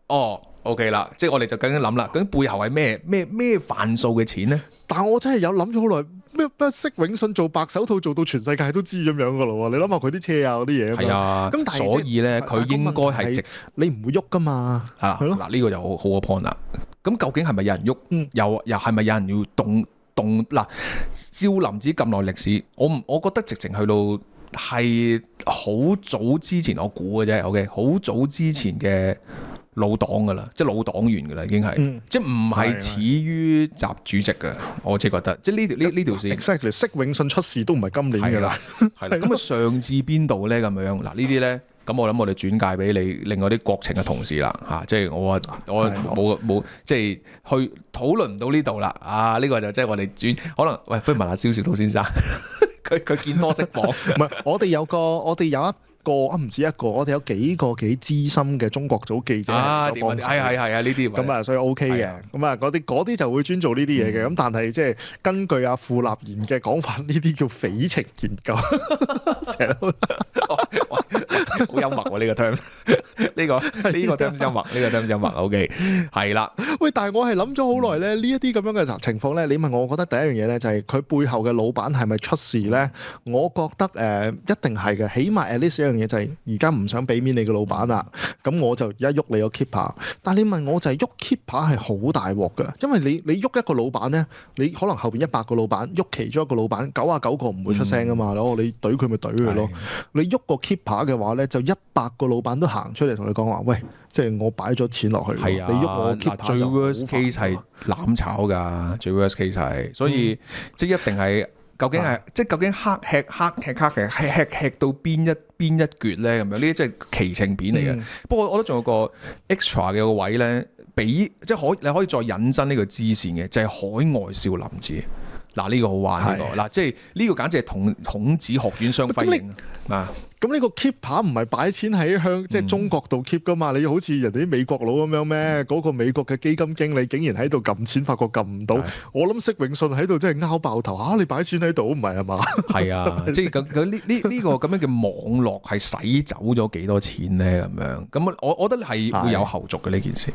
OK 啦，即係我哋就究竟諗啦，究竟背後係咩範數嘅錢咧？但係我真係有諗咗好耐，咩釋永信做白手套做到全世界都知咁樣噶咯喎？你諗下佢啲車啊嗰啲嘢，係啊，咁但係所以咧佢應該係值，你唔會喐噶嘛？係咯，嗱呢個就好個 point 啦。咁究竟係咪有人喐？又係咪有人要動？嗱，少林寺咁耐歷史，我覺得直情去到係好早之前我估嘅啫。OK， 好早之前嘅老黨噶啦，即係老黨員噶啦，已經係，即係唔係始於習主席噶。我自己覺得，即係呢條線。Exactly， 釋永信出事都唔係今年噶啦，係啦。咁啊上至邊度咧？咁樣嗱，呢啲咧。咁我諗我哋轉介俾你另外啲國情嘅同事啦，即係我冇即係去討論唔到呢度啦。呢個就即係我哋轉可能，喂，不如問下蕭小濤先生，佢見多識廣。唔係，我哋有一個唔止一個，我哋有幾資深嘅中國組記者係呢啲咁啊，所以 OK 嘅。咁啊，嗰啲就會專做呢啲嘢嘅。咁但係即係根據阿傅立言嘅講法，呢啲叫匪情研究，成日都好幽默喎呢個 term， 呢個 term 幽默，呢個 term 幽默 OK 係啦。喂，但係我係諗咗好耐咧，呢一啲咁樣嘅情況咧，你問我覺得第一樣嘢咧就係佢背後嘅老闆係咪出事咧？我覺得一定係嘅，起碼 at least 一樣嘢就係而家唔想俾面你個老闆啦，咁我就而家喐你個 keeper。但係你問我就係喐 keeper 係好大鑊㗎，因為你喐一個老闆咧，你可能後邊100個老闆喐其中一個老闆99個唔會出聲㗎嘛，你懟佢咪懟佢咯。你喐個 keeper 嘅話咧，就100個老闆都行出嚟同你講話，喂，即係我擺咗錢落去，你喐我 keeper 最 worst case 係攬炒㗎，最 worst case 係，所以即係一定係。究竟係即係究竟黑吃到邊一橛咧咁樣？呢啲即係奇情片嚟嘅。不過我覺得仲有個 extra 嘅個位咧，即係你可以再引申呢個支線嘅，就係海外少林寺。嗱呢個好玩呢個，嗱即係呢個簡直係同孔子學院相輝映啊！咁呢個 keeper 唔係擺錢喺即係中國度 keep 噶嘛？你好似人哋啲美國佬咁樣咩？嗰個美國嘅基金經理竟然喺度撳錢，發覺撳唔到。我諗釋永信喺度真係拗爆頭你擺錢喺度唔係係嘛？係啊，即係呢個咁樣嘅網絡係洗走咗幾多錢咧？咁樣咁我覺得係會有後續嘅呢件事。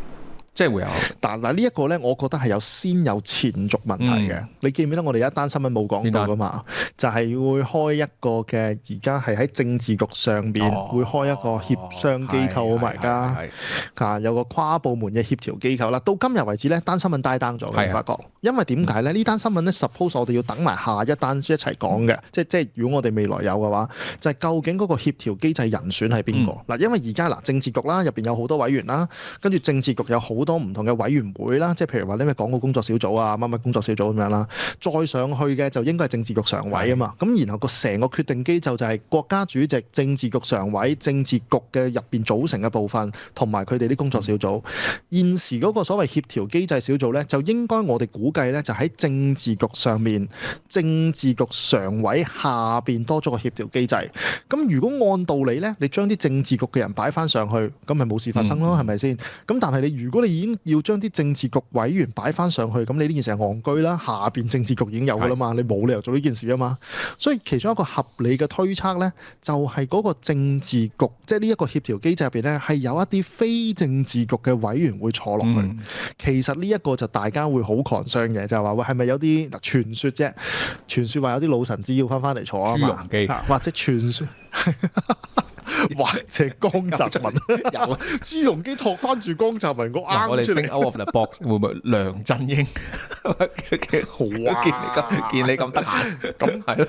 即係會有，但嗱呢一個咧，我覺得係有先有前續問題嘅。你記唔記得我哋有一單新聞冇講到噶嘛？就係會開一個嘅，而家係喺政治局上邊會開一個協商機構啊嘛，而家有個跨部門嘅協調機構啦。到今日為止咧，單新聞低單咗嘅，發覺。因為點解咧？呢單新聞咧 suppose 我哋要等埋下一單一齊講嘅，即係如果我哋未來有嘅話，就係究竟嗰個協調機制人選係邊個？嗱，因為而家政治局啦，入邊有好多委員啦，跟住政治局有好多唔同嘅委員會啦，即係譬如話啲咩港澳工作小組啊、乜乜工作小組咁樣啦，再上去嘅就應該係政治局常委啊嘛。咁然後個成個決定機制就係國家主席、政治局常委、政治局嘅入邊組成嘅部分，同埋佢哋啲工作小組。現時嗰個所謂協調機制小組咧，就應該我哋估計咧就喺政治局上面，政治局常委下邊多咗個協調機制。咁如果按道理咧，你將啲政治局嘅人擺翻上去，咁咪冇事發生咯，係咪先？咁但係如果你已經要將啲政治局委員擺翻上去，咁你呢件事係戇居啦。下邊政治局已經有噶啦嘛，你冇理由做呢件事啊嘛。所以其中一個合理嘅推測咧，就係嗰個政治局，即係呢一個協調機制入邊咧，係有一啲非政治局嘅委員會坐落去。其實呢一個就大家會好 concern嘅，就係話喂，係咪有啲傳說啫？傳說話有啲老臣子要翻嚟坐啊嘛，或者傳說。或者江澤民有朱鎔基托翻住江澤民個啱出嚟。我哋 think out of the box 會唔會梁振英？好啊！見你咁得閒，咁係咯。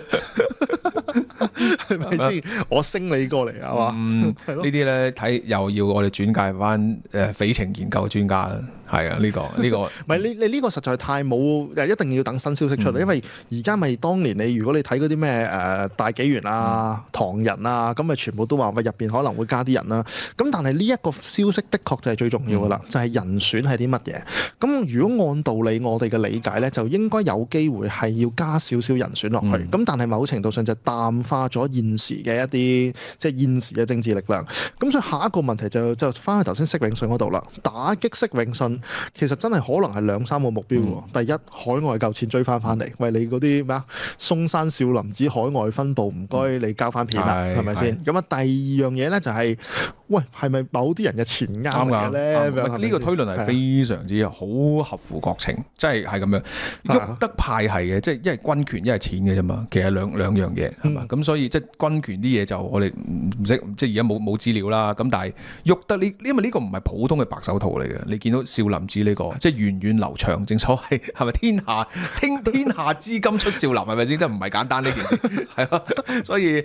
係咪先？我升你過嚟係嘛？呢啲咧睇又要我哋轉介翻匪情研究專家啦。係啊，呢個唔係你呢個實在太冇一定要等新消息出嚟，因為而家咪當年如果你睇嗰啲咩大紀元啊、唐人啊，咁咪全部都話喂入邊可能會加啲人啦。咁但係呢一個消息的確就係最重要噶啦，就係人選係啲乜嘢。咁如果按道理我哋嘅理解咧，就應該有機會係要加少少人選落去。咁但係某程度上就淡化咗現時嘅一啲即係現時嘅政治力量。咁所以下一個問題就翻去頭先釋永信嗰度啦，打擊釋永信。其實真係可能係2-3個目標喎。第一，海外夠錢追翻嚟，喂你嗰啲咩啊？松山少林寺海外分部唔該你交翻片啦，係咪先？咁啊第二樣嘢咧就係，喂係咪某啲人嘅錢啱嘅咧？呢個推論係非常之好合乎國情，即係咁樣。喐得派係嘅，即係一係軍權一係錢嘅啫嘛。其實兩樣嘢係嘛。咁所以即係軍權啲嘢就我哋唔識，即係而家冇資料啦。咁但係喐得呢，因為呢個唔係普通嘅白手套嚟嘅。你見到少林寺呢個即係源遠流長，正所謂係咪天下資金出少林係咪先？都唔係簡單呢件事，係咯。所以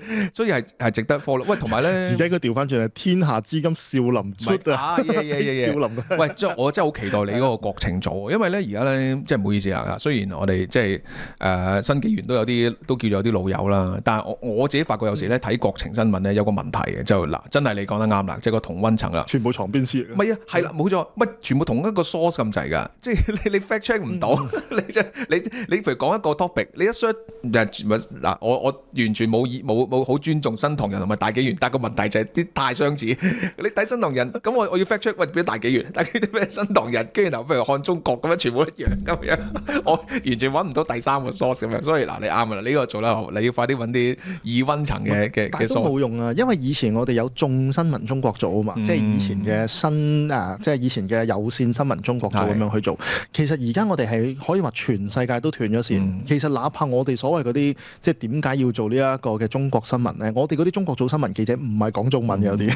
係值得 follow。喂，同埋咧，而家應該調翻轉係天下資金少林出啊！少林喂，我真係好期待你嗰個國情組，因為咧而家咧即係唔好意思啊。雖然我哋即係新紀元都有啲都叫做有啲老友啦，但係我自己發覺有時咧睇國情新聞咧有個問題嘅，就嗱真係你講得啱啦，即係個同溫層啦，全部床邊師嚟嘅。唔係啊，係啦，冇錯，乜全部同一個 source 咁滯㗎，即係你 fact check 唔到，你譬如講一個 topic， 你一 search 嗱，我完全冇好尊重新唐人同埋大紀元，但係個問題就係啲太相似。你睇新唐人，咁我要 fact check，喂，俾大紀元，但係啲咩新唐人，跟住然後譬如漢中國咁樣，全部一樣咁樣，我完全揾唔到第三個 source 咁樣。所以嗱，你啱㗎啦，呢個做得好，你要快啲揾啲異溫層嘅 source。但係都冇用啊，因為以前我哋有眾新聞中國組啊嘛，即係以前嘅即係以前嘅有線新聞中國組咁樣去做。其實而家我哋係可以話全世界都斷咗線。其實哪怕我哋所謂嗰啲即係點解要做呢一個嘅中國新聞咧？我哋嗰啲中國組新聞記者唔係講中文嘅有啲，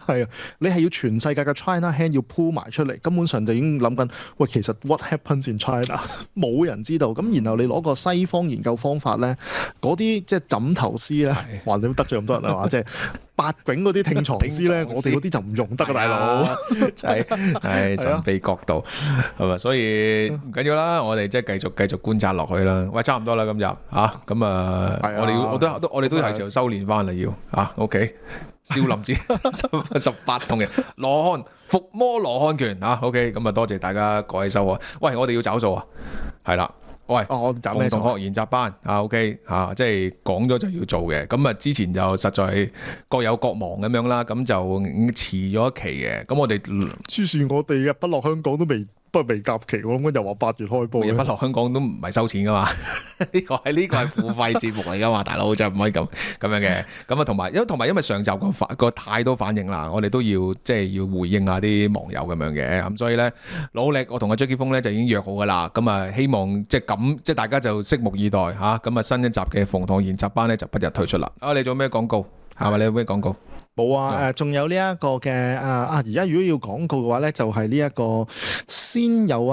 係啊，你係要全世界嘅 China hand 要鋪埋出嚟，根本上就已經諗緊，喂，其實 what happens in China 冇人知道。咁然後你攞個西方研究方法咧，嗰啲即係枕頭師咧，話你都得罪咁多人啊嘛，即係。八囧嗰啲聽床師咧，我哋嗰啲就唔用得啊，大佬，就係神秘角度係咪？所以唔緊要啦，我哋即係繼續觀察落去啦。喂，差唔多啦，今日嚇咁啊，我哋都係時候修練翻啦，要嚇 OK。少林寺18銅人羅漢伏魔羅漢拳嚇 OK。咁啊，多謝大家各位收看。喂，我哋要找數啊，係啦。喂，馮同學研習班OK 即係講咗就要做嘅。咁啊，之前就實在各有各忙咁樣啦，咁就遲咗一期嘅。咁我哋黐線，我哋嘅不落香港都未夾期，我諗又話8月開播。不落香港都唔係收錢噶嘛，呢個係付費節目嚟噶嘛，大佬就唔可以咁樣嘅。咁啊，同埋因為上集個太多反應啦，我哋都要即係要回應下啲網友咁樣嘅。咁所以咧，努力我同阿張傑峰咧就已經約好噶啦。咁啊，希望即係大家就拭目以待嚇。咁啊，新一集嘅馮唐研習班咧就不日推出啦。你做咩廣告？係咪你有咩廣告？冇啊！仲有呢一個嘅而家如果要廣告嘅話咧，就係呢一個先有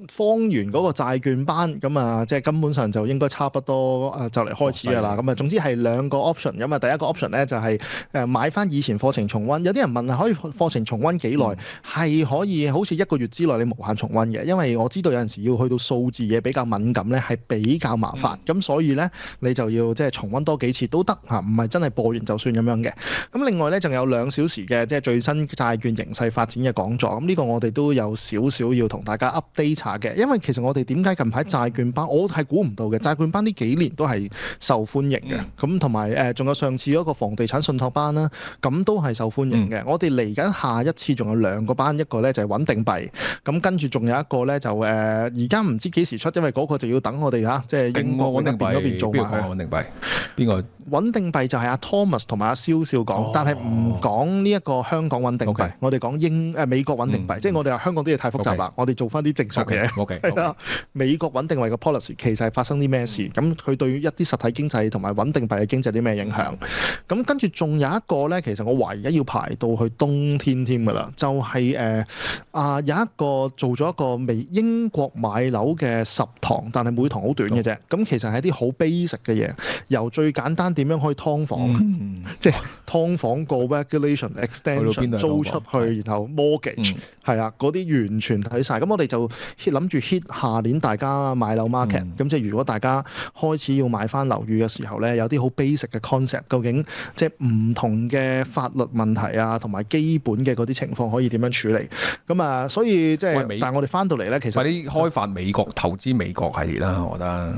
方圓嗰個債券班，咁啊，即係根本上就應該差不多就嚟開始㗎啦。咁啊，總之係兩個 option。咁啊，第一個 option 咧就係買翻以前課程重溫。有啲人問啊，可以課程重溫幾耐？係可以好似1個月之內你無限重溫嘅，因為我知道有陣時要去到數字嘢比較敏感咧，係比較麻煩。咁所以咧，你就要即係重溫多幾次都得嚇，唔係真係播完就算咁樣嘅。咁另外咧，仲有2小時嘅即係最新債券形勢發展嘅講座。咁呢個我哋都有少少要同大家 update 下嘅，因為其實我哋點解近排債券班，我係估唔到嘅，債券班呢幾年都係受歡迎嘅。咁同埋仲有上次嗰個房地產信託班啦，咁都係受歡迎嘅。我哋嚟緊下一次仲有2個班，一個咧就係穩定幣，咁跟住仲有一個咧就而家唔知幾時出，因為嗰個就要等我哋即係英國穩定幣嗰邊做埋。穩定幣邊個？穩定幣就係阿 Thomas 同埋阿蕭少講，但係唔講呢一個香港穩定幣 OK 我哋講美國穩定幣，即係我哋話香港啲嘢太複雜啦 OK 我哋做翻啲正常嘅。 OK，係啦，美國穩定幣嘅 policy 其實係發生啲咩事？咁佢對於一啲實體經濟同埋穩定幣嘅經濟有啲咩影響？咁跟住仲有一個咧，其實我懷疑要排到去冬天添㗎啦，就係有一個做咗一個英國買樓嘅10堂，但係每堂好短嘅啫。咁其實係一啲好 basic 嘅嘢，由最簡單點樣可以劏房，即係劏房個 regulation extension 租出去，然後 mortgage 係啊，嗰啲完全睇晒。咁我哋就諗住 hit 下年大家買樓 market。咁即係如果大家開始要買翻樓宇嘅時候咧，有啲好 basic 嘅 concept， 究竟即係唔同嘅法律問題啊，同埋基本嘅嗰啲情況可以點樣處理？咁啊，所以即係，但係我哋翻到嚟咧，其實快啲開發美國投資美國系列啦，我覺得。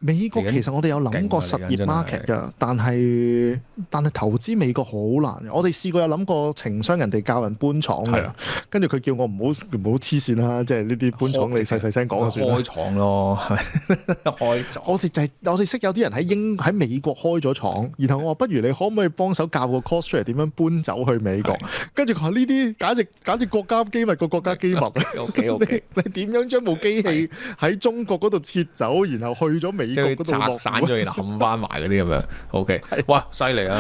美國其實我哋有諗過實業 market 㗎，但係投資美國好難嘅。我哋試過有諗過情商人哋教人搬廠嘅，跟住佢叫我唔好黐線啦，即係呢啲搬廠你細聲講就算啦。開廠咯，開廠。我哋識有啲人喺美國開咗廠，然後我話不如你可唔可以幫手教個 course 出嚟點樣搬走去美國？跟住佢話呢啲簡直國家機密個國家機密。OK，你點樣將部機器喺中國嗰度撤走，然後去咗美國嗰度拆散咗，然後冚翻埋嗰啲咁樣。OK，哇，犀利啊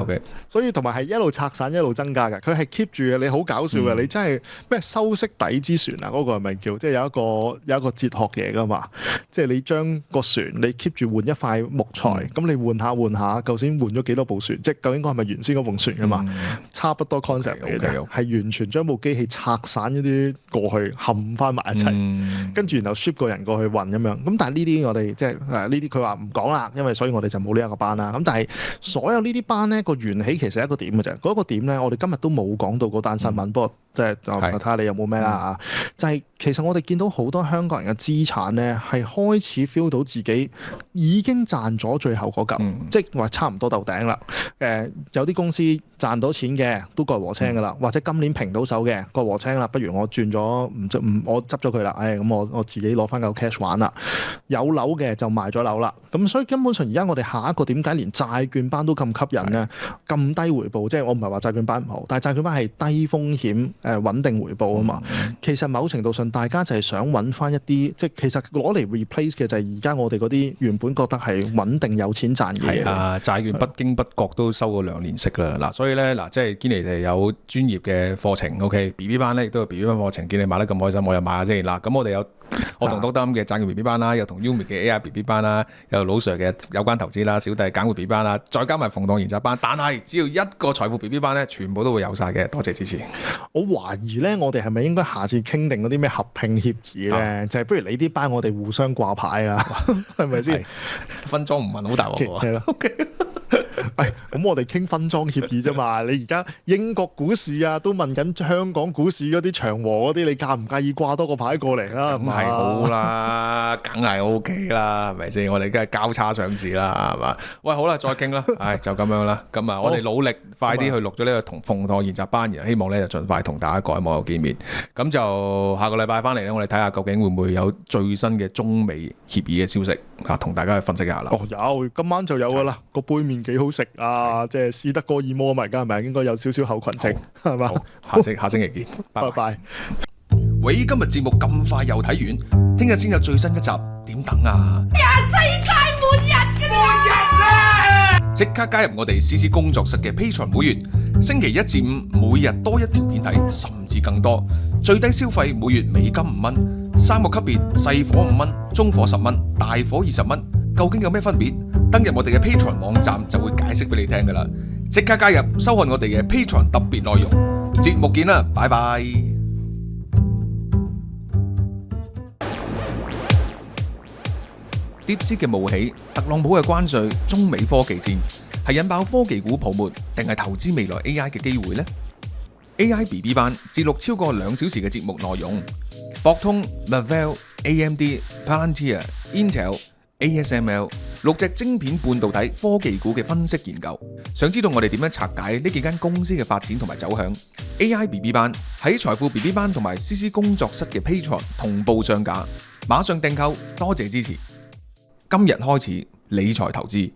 ！OK，所以同埋係一路拆散一路增加嘅，佢係 keep 住嘅。你好搞笑嘅，你真係咩修昔底之船啊？嗰個係咪叫即係有一個哲學嘢㗎嘛？即係你將個船你 keep 住換一塊木材，咁你換下，究竟換咗幾多部船？即係究竟嗰係咪原先嗰部船㗎嘛？差不多 concept 嚟嘅啫，係完全將部機器拆散一啲過去冚翻埋一齊，跟住然後 ship 個人過去運咁樣。咁但係呢啲我哋即係呢啲佢話唔講啦，因為所以我哋就冇呢一個班啦。咁但係所有呢啲班咧個緣起其實係一個點嘅啫。嗰個點咧，我哋今日都冇講到嗰單新聞，不過即係睇下你有冇咩啦嚇。就係其實我哋見到好多香港人嘅資產咧，係開始 feel 到自己已經賺咗最後嗰嚿，即係話差唔多到頂啦。有啲公司賺到錢嘅都割禾青㗎啦，或者今年平到手嘅割禾青啦，不如我轉咗我執咗佢啦，咁我自己攞翻嚿 cash 玩啦。有樓嘅就賣咗樓啦，咁所以根本上而家我哋下一個點解連債券班都咁吸引呢？咁低回報，即係我唔係話債券班唔好，但係債券班係低風險穩定回報啊嘛。其實某程度上大家就係想揾翻一啲，即係其實攞嚟 replace 嘅就係而家我哋嗰啲原本覺得係穩定有錢賺嘅嘢。係啊，債券不經不覺都收過2年息啦。嗱，所以咧即係堅尼地有專業嘅課程 ，OK，BB 班咧亦都有 BB 班課程，見你買得咁開心，我又買下先。嗱，咁我哋有我同 Doctor 嘅債券 BB 班啦，又同 Umi 嘅 AI BB 班啦，有老 Sir 嘅有關投資啦，小弟簡匯 BB 班啦，再加埋馮唐研習班。但係只要一個財富 BB 班咧，全部都會有晒嘅。多謝支持。我懷疑咧，我哋係咪應該下次傾定嗰啲咩合併協議咧？就係不如你啲班我哋互相掛牌啊，係咪先？分裝唔問好大鑊喎。係咯。咁我哋傾分裝協議啫嘛。你而家英國股市啊，都問緊香港股市嗰啲長和嗰啲，你介唔介意掛多個牌過嚟啊？梗係好啦，梗係 OK 啦，係咪先？我哋梗係交叉上市啦，係嘛？喂，好啦，再傾啦。就咁樣啦。咁啊，我哋努力快啲去錄咗呢個同馮唐研習班，然後希望咧就盡快同大家各位網友見面。咁就下個禮拜翻嚟咧，我哋睇下究竟會唔會有最新嘅中美協議嘅消息啊，同大家去分析一下啦。有，今晚就有噶啦。個杯麵幾好食啊！即係斯德哥爾摩咪，而家係咪應該有少少後群症係嘛？下星期見，拜拜。喂，今日節目咁快又睇完，聽日先有最新一集，點等啊？世界末日㗎啦！即刻加入我哋 CC 工作室嘅 Patreon 會員，星期1至5每日多一條片睇，甚至更多。最低消費每月美金5蚊，3個級別，細火5蚊，中火10蚊，大火20蚊。究竟有咩分別？登入我哋嘅 Patreon 網站就會解釋俾你聽噶啦！即刻加入，收看我哋嘅 Patreon 特別內容。節目見啦，拜拜！DeepSeek 嘅冒起，特朗普嘅關稅，中美科技戰，係引爆科技股泡沫，定係投資未來 AI 嘅機會呢？ AI BB 班節錄超過2小時嘅節目內容，博通、Marvell、AMD、Palantir、Intel、ASML 6隻晶片半導體科技股嘅分析研究。想知道我哋點樣拆解呢幾間公司嘅發展同埋走向？ AI BB 班喺財富 BB 班同埋 CC 工作室嘅 Patreon 同步上架，馬上訂購，多謝支持。今日開始理財投資。